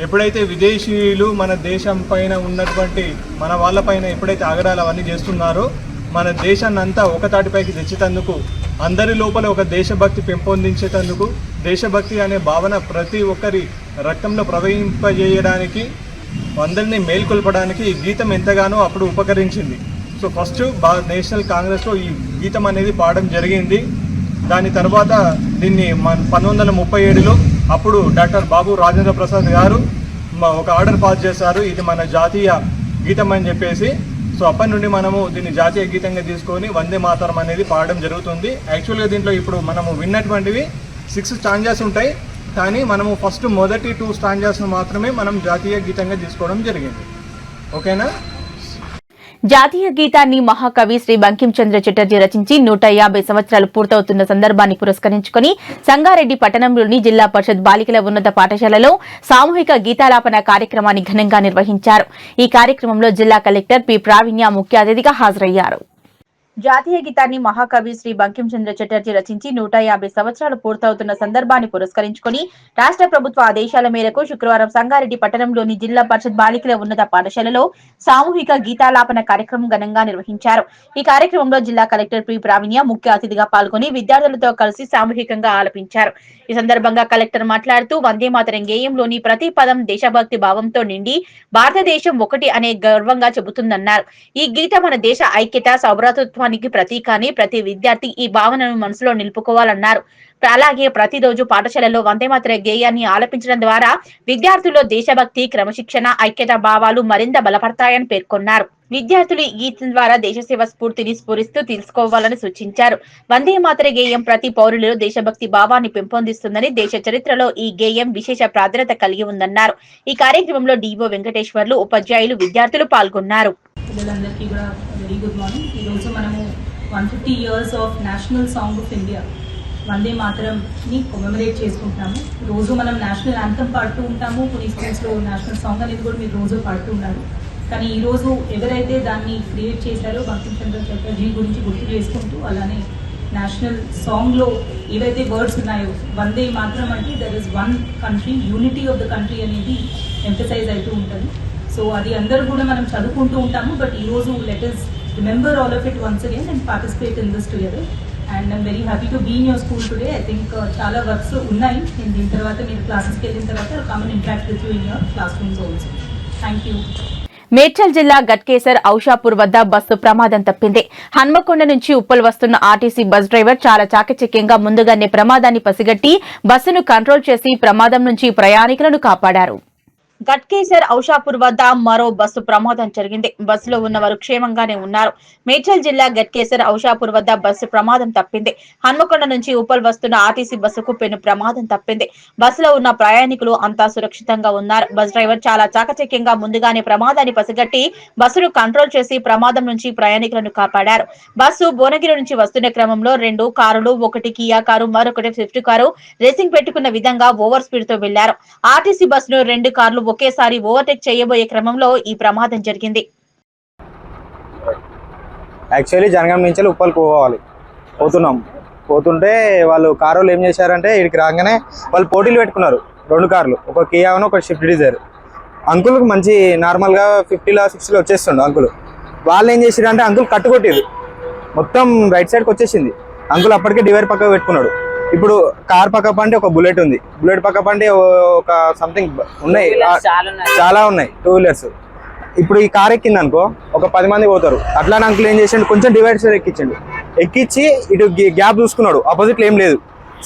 ఎప్పుడైతే విదేశీయులు మన దేశం పైన ఉన్నటువంటి మన వాళ్ళపైన ఎప్పుడైతే ఆగడాలు అవన్నీ చేస్తున్నారో, మన దేశాన్ని అంతా ఒకతాటిపైకి తెచ్చేటందుకు, అందరి లోపల ఒక దేశభక్తి పెంపొందించేటందుకు, దేశభక్తి అనే భావన ప్రతి ఒక్కరి రక్తంలో ప్రవహింపజేయడానికి, అందరినీ మేల్కొల్పడానికి ఈ గీతం ఎంతగానో అప్పుడు ఉపకరించింది. సో ఫస్ట్ నేషనల్ కాంగ్రెస్లో ఈ గీతం అనేది పాడడం జరిగింది. దాని తర్వాత దీన్ని 1937లో అప్పుడు డాక్టర్ బాబు రాజేంద్ర ప్రసాద్ గారు ఒక ఆర్డర్ పాస్ చేశారు, ఇది మన జాతీయ గీతం అని చెప్పేసి. సో అప్పటి నుండి మనము దీన్ని జాతీయ గీతంగా తీసుకొని వందే మాతరం అనేది పాడడం జరుగుతుంది. యాక్చువల్గా దీంట్లో ఇప్పుడు మనము విన్నటువంటివి 6 స్టాంజాస్ ఉంటాయి, కానీ మనము ఫస్ట్ మొదటి 2 స్టాంజాస్ను మాత్రమే మనం జాతీయ గీతంగా తీసుకోవడం జరిగింది. ఓకేనా? జాతీయ గీతాన్ని మహాకవి శ్రీ బంకిం చంద్ర చటర్జీ రచించి 150 సంవత్సరాలు పూర్తవుతున్న సందర్భాన్ని పురస్కరించుకుని సంగారెడ్డి పట్టణంలోని జిల్లా పరిషత్ బాలికల ఉన్నత పాఠశాలలో సామూహిక గీతాలాపన కార్యక్రమాన్ని ఘనంగా నిర్వహించారు. ఈ కార్యక్రమంలో జిల్లా కలెక్టర్ పి ప్రావీణ్య ముఖ్య అతిథిగా హాజరయ్యారు. జాతీయ గీతాన్ని మహాకవి శ్రీ బంకించంద్ర చటర్జీ రచించి 150 సంవత్సరాలు పూర్తవుతున్న సందర్భాన్ని పురస్కరించుకుని రాష్ట్ర ప్రభుత్వ ఆదేశాల మేరకు శుక్రవారం సంగారెడ్డి పట్టణంలోని జిల్లా పరిషత్ బాలికల ఉన్నత పాఠశాలలో సామూహిక గీతాలాపన కార్యక్రమం ఘనంగా నిర్వహించారు. ఈ కార్యక్రమంలో జిల్లా కలెక్టర్ పి ప్రావీణ్య ముఖ్య అతిథిగా పాల్గొని విద్యార్థులతో కలిసి సామూహికంగా ఆలపించారు. ఈ సందర్భంగా కలెక్టర్ మాట్లాడుతూ వందే మాతరం గేయంలోని ప్రతి పదం దేశభక్తి భావంతో నిండి భారతదేశం ఒకటి అనే గర్వంగా చెబుతుందన్నారు. ఈ గీత మన దేశ ఐక్యత సౌభ్రాతృత్వానికి ప్రతీక అని ప్రతి విద్యార్థి ఈ భావనను మనసులో నిలుపుకోవాలన్నారు. అలాగే ప్రతిరోజు పాఠశాలలో వందే మాతరం గేయాన్ని ఆలపించడం ద్వారా విద్యార్థుల్లో దేశభక్తి, క్రమశిక్షణ, ఐక్యత భావాలు మరింత బలపడతాయని పేర్కొన్నారు. విద్యార్థులు ఈ గీతం ద్వారా దేశసేవ స్ఫూర్తిని స్ఫురిస్తూ తెలుసుకోవాలని సూచించారు. వందే మాతరం గేయం ప్రతి పౌరులలో దేశభక్తి భావాన్ని పెంపొందిస్తుందని, దేశ చరిత్రలో ఈ గేయం విశేష ప్రాధాన్యత కలిగి ఉందన్నారు. ఈ కార్యక్రమంలో డిఓ వెంకటేశ్వర్లు, ఉపాధ్యాయులు, విద్యార్థులు పాల్గొన్నారు. పిల్లలందరికీ కూడా వెరీ గుడ్ మార్నింగ్. ఈరోజు మనము 150 years of national song of India Vande మాతరంని కొమెమరేట్ చేసుకుంటున్నాము. రోజు మనం నేషనల్ యాంథమ్ పాడుతూ ఉంటాము, కొన్ని స్కూల్స్లో నేషనల్ సాంగ్ అనేది కూడా మీరు రోజు పాడుతూ ఉన్నారు. కానీ ఈరోజు ఎవరైతే దాన్ని క్రియేట్ చేశారో బంకించంద్ర చటర్జీ గురించి గుర్తు చేసుకుంటూ, అలానే నేషనల్ సాంగ్లో ఏవైతే వర్డ్స్ ఉన్నాయో వందే మాతరం అంటే there is one country, unity of the country అనేది ఎంఫసైజ్ అవుతూ ఉంటుంది. సో అది అందరూ కూడా మనం చదువుకుంటూ ఉంటాము. బట్ ఈరోజు let us remember all of it once again and participate in this together. And I'm very happy to be in your school today. I think చాలా వర్క్స్ ఉన్నాయి. నేను దీని తర్వాత మీరు క్లాసెస్కి వెళ్ళిన తర్వాత come and interact with you in your classrooms also. Thank you. Medchal జిల్లా గట్కేసర్ ఔషాపూర్ వద్ద బస్సు ప్రమాదం తప్పింది. హన్మకొండ నుంచి ఉప్పల్ వస్తున్న ఆర్టీసీ బస్ డ్రైవర్ చాలా చాకచక్యంగా ముందుగానే ప్రమాదాన్ని పసిగట్టి బస్సును కంట్రోల్ చేసి ప్రమాదం నుంచి ప్రయాణికులను కాపాడారు. గట్కేసర్ ఔషాపూర్ వద్ద మరో బస్సు ప్రమాదం జరిగింది. బస్సులో ఉన్నవారు క్షేమంగానే ఉన్నారు. మేడ్చల్ జిల్లా గట్కేసర్ ఔషాపూర్ వద్ద బస్సు ప్రమాదం తప్పింది. హన్మకొండ నుంచి ఉప్పల్ వస్తున్న ఆర్టీసీ బస్సుకు పెను ప్రమాదం తప్పింది. బస్సులో ఉన్న ప్రయాణికులు అంతా సురక్షితంగా ఉన్నారు. బస్ డ్రైవర్ చాలా చాకచక్యంగా ముందుగానే ప్రమాదాన్ని పసిగట్టి బస్సును కంట్రోల్ చేసి ప్రమాదం నుంచి ప్రయాణికులను కాపాడారు. బస్సు భువనగిరి నుంచి వస్తున్న క్రమంలో 2 కారులు, ఒకటి కియా కారు, మరొకటి స్విఫ్ట్ కారు రేసింగ్ పెట్టుకున్న విధంగా ఓవర్ స్పీడ్ తో వెళ్లారు. ఆర్టీసీ బస్సును 2 కార్లు ఒకేసారి ఓవర్టేక్ చేయబోయే క్రమంలో ఈ ప్రమాదం జరిగింది. యాక్చువల్లీ జనగాం నుంచి ఉప్పల్కి పోతుంటే వాళ్ళు కారులు ఏం చేశారంటే ఇక్కడికి రాగానే వాళ్ళు పోటీలు పెట్టుకున్నారు. 2 కార్లు, ఒక కియా ఒక స్విఫ్ట్ డిజైర్. అంకుల్కి మంచి నార్మల్గా 50లో 60లో వచ్చేస్తుండు అంకుల్. వాళ్ళు ఏం చేసారంటే అంకుల్ కట్టుకొట్టిరు, మొత్తం రైట్ సైడ్కి వచ్చేసింది. అంకుల్ అప్పటికే డివైర్ పక్కకు పెట్టుకున్నాడు. ఇప్పుడు కార్ పక్క పంటే ఒక బుల్లెట్ ఉంది, బుల్లెట్ పక్క పంటే ఒక సంథింగ్ ఉన్నాయి, చాలా ఉన్నాయి 2 వీలర్స్. ఇప్పుడు ఈ కార్ ఎక్కింది అనుకో ఒక 10 మంది పోతారు. అట్లా అంకుల్ ఏం చేసిండు, కొంచెం డివైడర్ ఎక్కించి ఇటు గ్యాప్ చూసుకున్నాడు. ఆపోజిట్లో ఏం లేదు,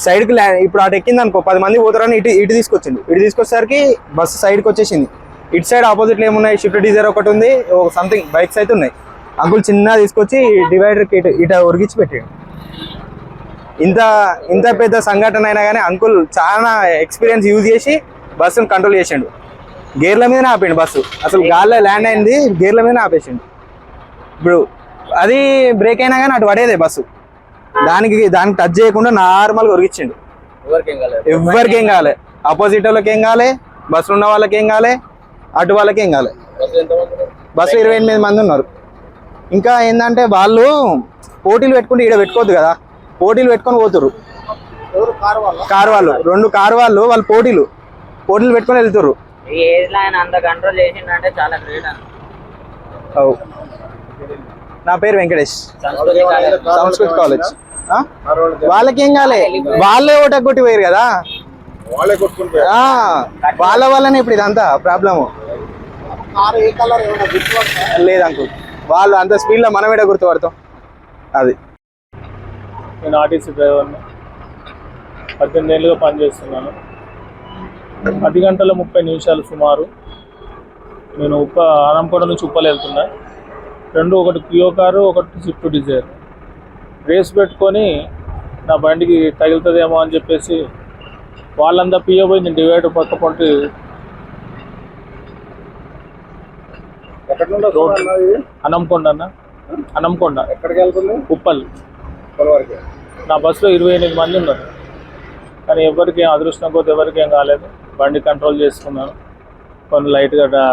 సైడ్కి ఇప్పుడు అటు ఎక్కింది అనుకో 10 మంది పోతారని ఇటు తీసుకొచ్చిండు. ఇటు తీసుకొచ్చేసరికి బస్సు సైడ్కి వచ్చేసింది. ఇటు సైడ్ ఆపోజిట్లో ఏమున్నాయి, షిఫ్ట్ డిజైర్ ఒకటి ఉంది, సంథింగ్ బైక్స్ అయితే ఉన్నాయి. అంకుల్ చిన్న తీసుకొచ్చి డివైడర్కి ఇటు ఒరిగించి పెట్టాడు. ఇంత పెద్ద సంఘటన అయినా కానీ అంకుల్ చాలా ఎక్స్పీరియన్స్ యూజ్ చేసి బస్సును కంట్రోల్ చేసిండు. గేర్ల మీదనే ఆపిండు బస్సు, అసలు గాల్లో ల్యాండ్ అయింది, గేర్ల మీదనే ఆపేసిండు. ఇప్పుడు అది బ్రేక్ అయినా కానీ అటు పడేదే బస్సు, దానికి టచ్ చేయకుండా నార్మల్గా ఒరిగించిండు. ఎవరికి ఏం కాలే, ఆపోజిట్ వాళ్ళకి ఏం కాలే, బస్సులో ఉన్న వాళ్ళకి ఏం కాలే, అటు వాళ్ళకి ఏం కాలే. బస్సు 28 మంది ఉన్నారు. ఇంకా ఏంటంటే వాళ్ళు పోటీలు పెట్టుకుంటే ఇక్కడ పెట్టుకోవద్దు కదా, పోటీలు పెట్టుకొని పోతుర్రు. కారు వాళ్ళు 2 కారు వాళ్ళు పోటీలు పెట్టుకొని వెళ్తుర్రు. నా పేరు వెంకటేష్, సంస్కృత్ కాలేజ్. వాళ్ళకి ఏం కాలే, వాళ్ళే ఓటగొట్టి పోయారు కదా, వాళ్ళ వల్లనే ఇప్పుడు ఇదంతా ప్రాబ్లము. లేదు అంకుల్, వాళ్ళు అంత స్పీడ్లో మనం ఏడ గుర్తుపడతాం. అది నేను ఆర్టీసీ డ్రైవర్ని, 18 ఏళ్ళుగా పనిచేస్తున్నాను. 10 గంటల 30 నిమిషాలు సుమారు నేను హన్మకొండ నుంచి ఉప్పల్ వెళ్తున్నా. 2, ఒకటి కియో కారు, ఒకటి స్విఫ్ట్ డిజైర్. రేస్ పెట్టుకొని నా బండికి తగులుతుందేమో అని చెప్పేసి వాళ్ళంతా పియ్యబోయి నేను డివైడర్ పక్క పొంటి హన్మకొండ ఎక్కడికి వెళ్తుంది, ఉప్పల్. నా బస్సులో 28 మంది ఉన్నారు, కానీ ఎవరికి అదృష్టం కొద్ది ఎవరికి ఏం కాలేదు. బండి కంట్రోల్ చేసుకున్నాను. కొన్ని లైట్గా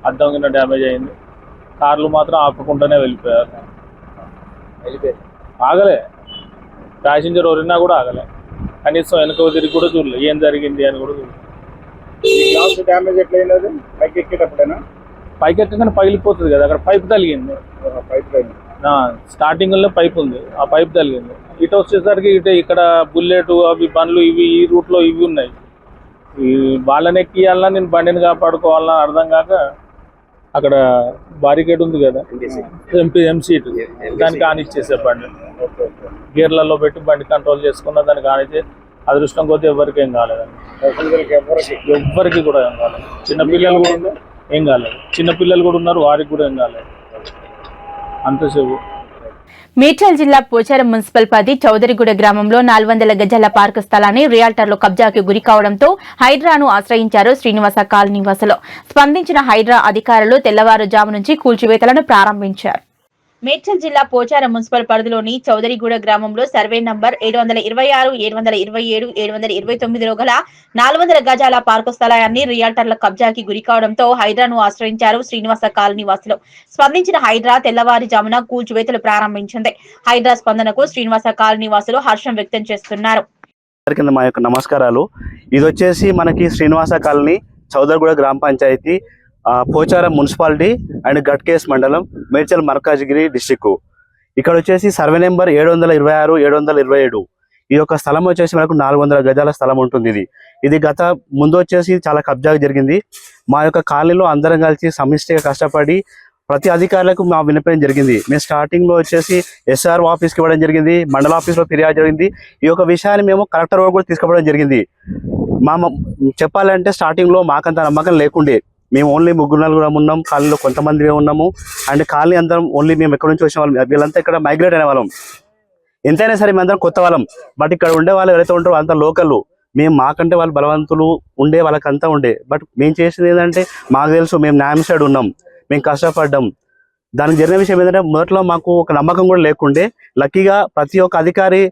అద్దం కింద డ్యామేజ్ అయింది. కార్లు మాత్రం ఆపకుండానే వెళ్ళిపోయారు. ఆగలే, ప్యాసింజర్ ఒరినా కూడా ఆగలే, కనీసం వెనక తిరిగి కూడా చూడలేదు ఏం జరిగింది అని కూడా చూడలేదు. గ్లాస్ డ్యామేజ్ ఎట్లయినది? పైకి ఎక్కేటప్పుడేనా? పైకి ఎక్కగానే పగిలిపోతుంది కదా, అక్కడ పైప్ తగిలింది. పైప్ తగిలింది. స్టార్టింగ్లో పైప్ ఉంది, ఆ పైప్ తగిలింది. ఇటు వచ్చేసరికి ఇక్కడ బుల్లెట్ అవి బండ్లు ఇవి ఈ రూట్లో ఇవి ఉన్నాయి. ఈ వాళ్ళని ఎక్కియాలన్నా నేను బండిని కాపాడుకోవాలన్నా అర్థం కాక అక్కడ బారికేడ్ ఉంది కదా, ఎంసీట్, దానికి ఆనిచ్చేసే బండి గేర్లలో పెట్టి బండి కంట్రోల్ చేసుకున్న దానికి ఆనిచ్చే. అదృష్టం కొద్దీ ఎవరికి ఏం కాలేదండి, ఎవ్వరికి కూడా ఏం కాలేదు. చిన్నపిల్లలు కూడా ఏం కాలేదు, చిన్నపిల్లలు కూడా ఉన్నారు, వారికి కూడా ఏం కాలేదు. అంతసేపు మేడ్చల్ జిల్లా పోచారం మున్సిపల్ పరిధి చౌదరిగూడ గ్రామంలో 400 గజాల పార్కు స్థలాన్ని రియాల్టర్లు కబ్జాకి గురి కావడంతో హైడ్రాను ఆశ్రయించారు శ్రీనివాస కాలనీ వాసులు. స్పందించిన హైడ్రా అధికారులు తెల్లవారుజాము నుంచి కూల్చివేతలను ప్రారంభించారు. మేడ్చల్ జిల్లా పోచారం మున్సిపల్ పరిధిలోని చౌదరిగూడ గ్రామంలో సర్వే నంబర్ 726, 727, 729లో గల 400 గజాల పార్కు స్థలాన్ని రియాల్టర్ల కబ్జాకి గురి కావడంతో హైడ్రాను ఆశ్రయించారు శ్రీనివాస కాలనీ వాసులు. స్పందించిన హైడ్రా తెల్లవారుజామున కూల్చివేతలు ప్రారంభించింది. హైడ్రా స్పందనకు శ్రీనివాస కాలనీ వాసులు హర్షం వ్యక్తం చేస్తున్నారు. మా యొక్క నమస్కారాలు. ఇది వచ్చేసి మనకి శ్రీనివాస కాలనీ, చౌదరిగూడ గ్రామ పంచాయతీ, పోచారం మున్సిపాలిటీ అండ్ గట్కేస్ మండలం, మేడ్చల్ మల్కాజ్గిరి డిస్టిక్. ఇక్కడ వచ్చేసి సర్వే నెంబర్ 726, 727. ఈ యొక్క స్థలం వచ్చేసి మనకు 400 గజాల స్థలం ఉంటుంది. ఇది గత ముందు వచ్చేసి చాలా కబ్జా జరిగింది. మా యొక్క కాలనీలో అందరం కలిసి సమిష్టిగా కష్టపడి ప్రతి అధికారులకు మా వినపడం జరిగింది. మేము స్టార్టింగ్లో వచ్చేసి SRO ఆఫీస్కి ఇవ్వడం జరిగింది, మండల ఆఫీస్లో ఫిర్యాదు జరిగింది. ఈ యొక్క విషయాన్ని మేము కలెక్టర్ కూడా తీసుకుపోవడం జరిగింది. చెప్పాలంటే స్టార్టింగ్లో మాకంత నమ్మకం లేకుండే. మేము ఓన్లీ 3-4 ఉన్నాం, కాలనీలో కొంతమంది ఉన్నాము. అండ్ కాలనీ అందరం ఓన్లీ మేము ఎక్కడి నుంచి వచ్చే వాళ్ళం, వీళ్ళంతా ఇక్కడ మైగ్రేట్ అయిన వాళ్ళం. ఎంతైనా సరే మేమందరం కొత్త వాళ్ళం. బట్ ఇక్కడ ఉండే వాళ్ళు ఎవరైతే ఉంటారో అంత లోకల్. మేము మాకంటే వాళ్ళు బలవంతులు ఉండే, వాళ్ళకంతా ఉండే. బట్ మేము చేసింది ఏంటంటే మాకు తెలుసు మేము న్యాయం సైడ్ ఉన్నాం, మేము కష్టపడ్డాం. దానికి జరిగిన విషయం ఏంటంటే మొదట్లో మాకు ఒక నమ్మకం కూడా లేకుండే. లక్కీగా ప్రతి ఒక్క అధికారి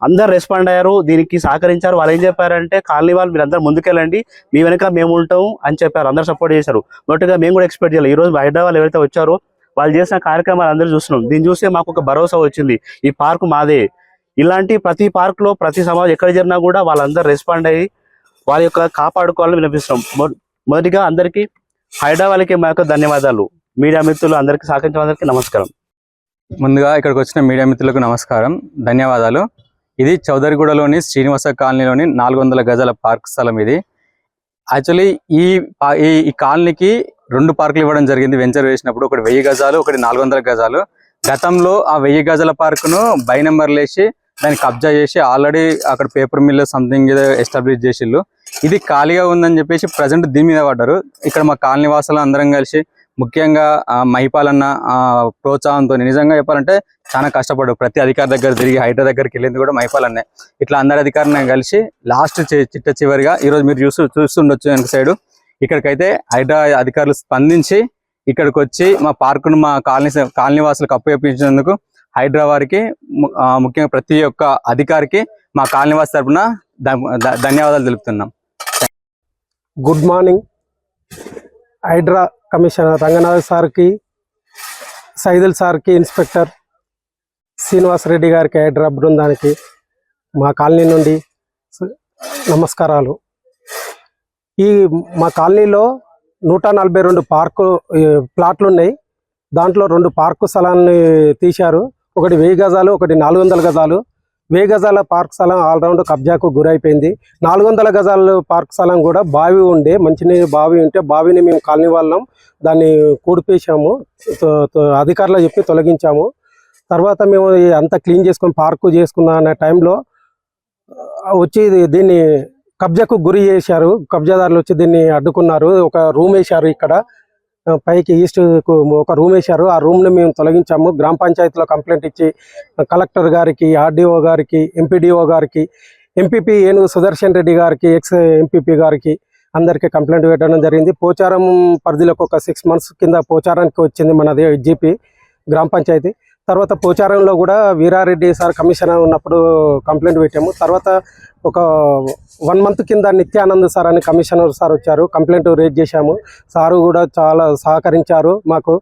అందరు రెస్పాండ్ అయ్యారు, దీనికి సహకరించారు. వాళ్ళు ఏం చెప్పారంటే కాలనీ వాళ్ళు మీరందరూ ముందుకెళ్ళండి, మీ వెనక మేము ఉంటాం అని చెప్పారు. అందరూ సపోర్ట్ చేశారు. మొదటిగా మేము కూడా ఎక్స్పెక్ట్ చేయాలి. ఈరోజు హైదరాబాద్ ఎవరైతే వచ్చారో వాళ్ళు చేసిన కార్యక్రమాలు అందరూ చూస్తున్నాం. దీన్ని చూస్తే మాకు ఒక భరోసా వచ్చింది, ఈ పార్కు మాదే. ఇలాంటి ప్రతి పార్కులో ప్రతి సమాజం ఎక్కడ జరిగినా కూడా వాళ్ళందరూ రెస్పాండ్ అయ్యి వాళ్ళ యొక్క కాపాడుకోవాలని వినిపిస్తున్నాం. మొదటిగా అందరికీ హైదరాబాద్కి మా యొక్క ధన్యవాదాలు. మీడియా మిత్రులు అందరికీ సహకరించిన అందరికీ నమస్కారం. ముందుగా ఇక్కడికి వచ్చిన మీడియా మిత్రులకు నమస్కారం, ధన్యవాదాలు. ఇది చౌదరిగూడలోని శ్రీనివాస కాలనీలోని 400 గజాల పార్క్ స్థలం. ఇది యాక్చువల్లీ ఈ కాలనీకి 2 పార్కులు ఇవ్వడం జరిగింది వెంచర్ వేసినప్పుడు. ఒకటి 1000 గజాలు, ఒకటి 400 గజాలు. గతంలో ఆ 1000 గజాల పార్కును బై నెంబర్లు వేసి దాన్ని కబ్జా చేసి ఆల్రెడీ అక్కడ పేపర్ మిల్ సంథింగ్ ఎస్టాబ్లిష్ చేసిళ్ళు. ఇది ఖాళీగా ఉందని చెప్పేసి ప్రజెంట్ దీని మీద పడ్డారు. ఇక్కడ మా కాలనీ వాసులు అందరం కలిసి, ముఖ్యంగా మహిపాలన్న ప్రోత్సాహంతో, నిజంగా చెప్పాలంటే చాలా కష్టపడ్డారు. ప్రతి అధికారి దగ్గర తిరిగి హైడ్రా దగ్గరికి వెళ్ళింది కూడా మహిపాలన్నే. ఇట్లా అందరి అధికారులను కలిసి లాస్ట్ చిట్ట చివరిగా ఈరోజు మీరు చూస్తుండొచ్చు వెనక సైడు, ఇక్కడికైతే హైడ్రా అధికారులు స్పందించి ఇక్కడికి వచ్చి మా పార్కును మా కాలనీ వాసులకు అప్పగించినందుకు హైడ్రా వారికి, ముఖ్యంగా ప్రతి ఒక్క అధికారికి మా కాలనీ వాసి తరఫున ధన్యవాదాలు తెలుపుతున్నాం. Good morning. HYDRAA commissioner Ranganath సార్కి, సైదుల్ సార్కి, ఇన్స్పెక్టర్ శ్రీనివాస్ రెడ్డి గారికి, హైడ్రా బృందానికి మా కాలనీ నుండి నమస్కారాలు. మా కాలనీలో 142 పార్కు ప్లాట్లు ఉన్నాయి. దాంట్లో 2 పార్కు స్థలాన్ని తీశారు. ఒకటి 1000 గజాలు, ఒకటి 400 గజాలు. 1000 గజాల పార్క్ స్థలం ఆల్రౌండ్ కబ్జాకు గురైపోయింది. 400 గజాల పార్క్ స్థలం కూడా బావి ఉండే, మంచినీరు బావి ఉంటే బావిని మేము కాలనీ వాళ్ళం దాన్ని కూడిపేసాము, అధికారులు చెప్పి తొలగించాము. తర్వాత మేము అంతా క్లీన్ చేసుకొని పార్కు చేసుకున్న అనే టైంలో వచ్చి దీన్ని కబ్జాకు గురి చేశారు. కబ్జాదారులు వచ్చి దీన్ని అడ్డుకున్నారు. ఒక రూమ్ వేశారు, ఇక్కడ పైకి ఈస్ట్ ఒక రూమ్ వేశారు. ఆ రూమ్ని మేము తొలగించాము. గ్రామ పంచాయతీలో కంప్లైంట్ ఇచ్చి కలెక్టర్ గారికి, RDO గారికి, MPDO గారికి, ఎంపీపీ ఏనుగు సుదర్శన్ రెడ్డి గారికి, ఎక్స్ ఎంపీపీ గారికి అందరికీ కంప్లైంట్ పెట్టడం జరిగింది. పోచారం పరిధిలోకి ఒక 6 months కింద పోచారానికి వచ్చింది మనది GP గ్రామ పంచాయతీ. తర్వాత పోచారంలో కూడా వీరారెడ్డి సార్ కమిషనర్ ఉన్నప్పుడు కంప్లైంట్ పెట్టాము. తర్వాత ఒక 1 month కింద నిత్యానంద్ సార్ అని కమిషనర్ సార్ వచ్చారు, కంప్లైంట్ రేజ్ చేశాము. సారు కూడా చాలా సహకరించారు మాకు.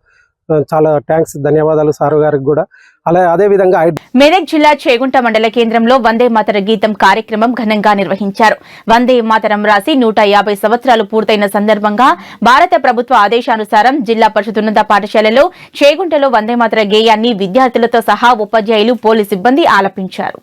చాలా థ్యాంక్స్, ధన్యవాదాలు సార్ గారికి కూడా. అలాగే అదే విధంగా మెదక్ జిల్లా చేగుంట మండల కేంద్రంలో వందే మాతర గీతం కార్యక్రమం ఘనంగా నిర్వహించారు. వందే మాతరం రాసి 150 సంవత్సరాలు పూర్తయిన సందర్భంగా భారత ప్రభుత్వ ఆదేశానుసారం జిల్లా పరిషత్ ఉన్నత పాఠశాలలో చేగుంటలో వందే మాతర గేయాన్ని విద్యార్థులతో సహా ఉపాధ్యాయులు, పోలీసు సిబ్బంది ఆలపించారు.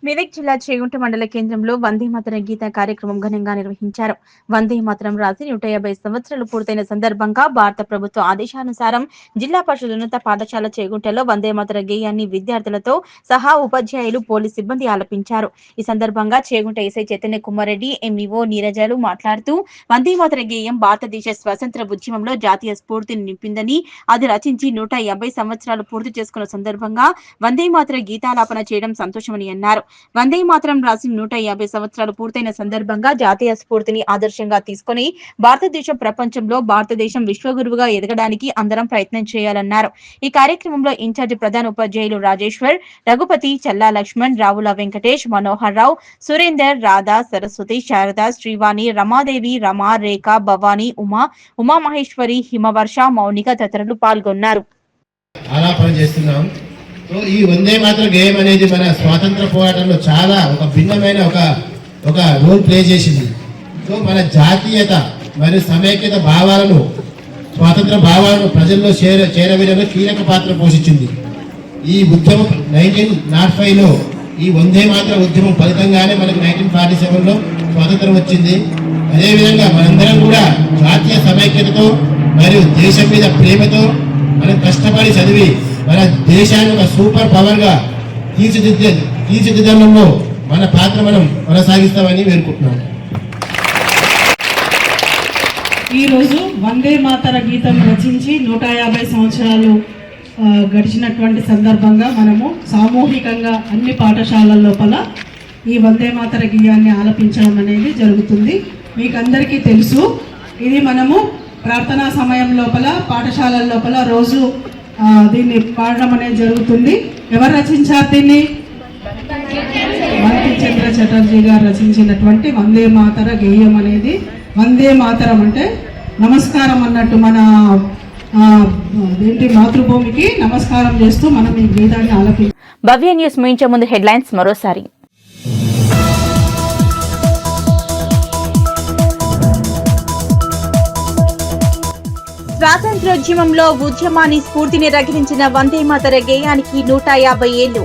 మెదక్ జిల్లా చేగుంట మండల కేంద్రంలో వందే మాతరం గీత కార్యక్రమం ఘనంగా నిర్వహించారు. వందే మాతరం రాసి 150 సంవత్సరాలు పూర్తయిన సందర్భంగా భారత ప్రభుత్వ ఆదేశానుసారం జిల్లా పరిషత్ ఉన్నత పాఠశాల చేగుంటలో వందే మాతర గేయాన్ని విద్యార్థులతో సహా ఉపాధ్యాయులు, పోలీసు సిబ్బంది ఆలపించారు. ఈ సందర్భంగా చేగుంట ఎస్ఐ చైతన్య కుమార్ రెడ్డి, ఎంఈఓ నీరజాలు మాట్లాడుతూ వందే మాతర గేయం భారతదేశ స్వాతంత్ర ఉద్యమంలో జాతీయ స్ఫూర్తిని నింపిందని, అది రచించి 150 సంవత్సరాలు పూర్తి చేసుకున్న సందర్భంగా వందే మాతర గీతాలాపన చేయడం సంతోషమని అన్నారు. వందే మాతరం రాసి 150 సంవత్సరాలు పూర్తయిన సందర్భంగా జాతీయ స్ఫూర్తిని ఆదర్శంగా తీసుకుని భారతదేశం ప్రపంచంలో భారతదేశం విశ్వగురువుగా ఎదగడానికి అందరం ప్రయత్నం చేయాలన్నారు. ఈ కార్యక్రమంలో ఇన్ఛార్జి ప్రధాన ఉపాధ్యాయులు రాజేశ్వర్, రఘుపతి, చల్లా లక్ష్మణ్, రావుల వెంకటేష్, మనోహర్ రావు, సురేందర్, రాధా, సరస్వతి, శారద, శ్రీవాణి, రమాదేవి, రమా, రేఖ, భవానీ, ఉమా మహేశ్వరి, హిమవర్ష, మౌనిక తదితరులు పాల్గొన్నారు. సో ఈ వందే మాతరం గేయం అనేది మన స్వాతంత్ర పోరాటంలో చాలా ఒక భిన్నమైన ఒక రోల్ ప్లే చేసింది. సో మన జాతీయత మరియు సమైక్యత భావాలను, స్వాతంత్ర భావాలను ప్రజల్లో చేరవేయడంలో కీలక పాత్ర పోషించింది. ఈ ఉద్యమం 1905లో ఈ వందే మాతరం ఉద్యమం ఫలితంగానే మనకు 1947లో స్వాతంత్రం వచ్చింది. అదేవిధంగా మనందరం కూడా జాతీయ సమైక్యతతో మరియు దేశం మీద ప్రేమతో మనం కష్టపడి చదివి మన దేశాన్ని ఒక సూపర్ పవర్ గా తీర్చిదిద్దడంలో మన పాత్ర మనం కొనసాగిస్తామని వేడుకుంటున్నాం. ఈరోజు వందే మాతర గీతం రచించి 150 సంవత్సరాలు గడిచినటువంటి సందర్భంగా మనము సామూహికంగా అన్ని పాఠశాలల లోపల ఈ వందే మాతర గీయాన్ని ఆలపించడం అనేది జరుగుతుంది. మీకు అందరికీ తెలుసు, ఇది మనము ప్రార్థనా సమయం లోపల పాఠశాలల లోపల రోజు దీన్ని పాడడం అనేది జరుగుతుంది. ఎవరు రచించారు దీన్ని? బంకించంద్ర చటర్జీ గారు రచించినటువంటి వందే మాతర గేయం అనేది. వందే మాతరం అంటే నమస్కారం అన్నట్టు, మన మాతృభూమికి నమస్కారం చేస్తూ మనం ఈ గీతాన్ని ఆలపించాం. భవ్య న్యూస్ ముగించే ముందు హెడ్లైన్స్ మరోసారి. స్వాతంత్ర్యోద్యమంలో ఉద్యమాన్ని స్ఫూర్తిని రగిలించిన వందే మాతర గేయానికి 150 ఏళ్లు.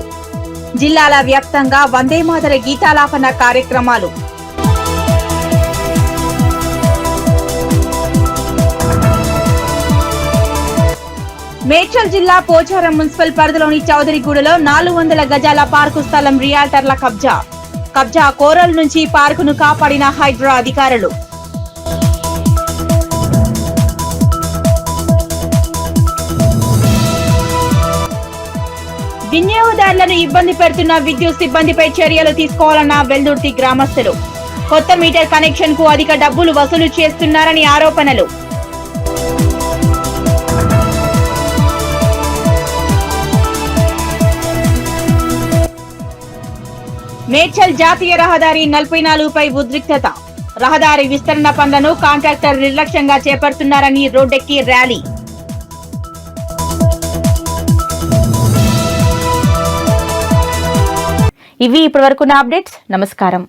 జిల్లాల వ్యాప్తంగా వందే మాతర గీతాలాపన కార్యక్రమాలు. మేడ్చల్ జిల్లా పోచారం మున్సిపల్ పరిధిలోని చౌదరిగూడలో 400 గజాల పార్కు స్థలం రియాల్టర్ల కబ్జా కోరల్ నుంచి పార్కును కాపాడిన హైడ్రా అధికారులు. వినియోగదారులను ఇబ్బంది పెడుతున్న విద్యుత్ సిబ్బందిపై చర్యలు తీసుకోవాలన్న వెల్దుర్తి గ్రామస్తులు. కొత్త మీటర్ కనెక్షన్ కు అధిక డబ్బులు వసూలు చేస్తున్నారని ఆరోపణలు. మేడ్చల్ జాతీయ రహదారి 44పై ఉద్రిక్తత. రహదారి విస్తరణ పనులను కాంట్రాక్టర్ నిర్లక్ష్యంగా చేపడుతున్నారని రోడ్డెక్కి ర్యాలీ. ఇవి ఇప్పటివరకున్న అప్డేట్స్. నమస్కారం.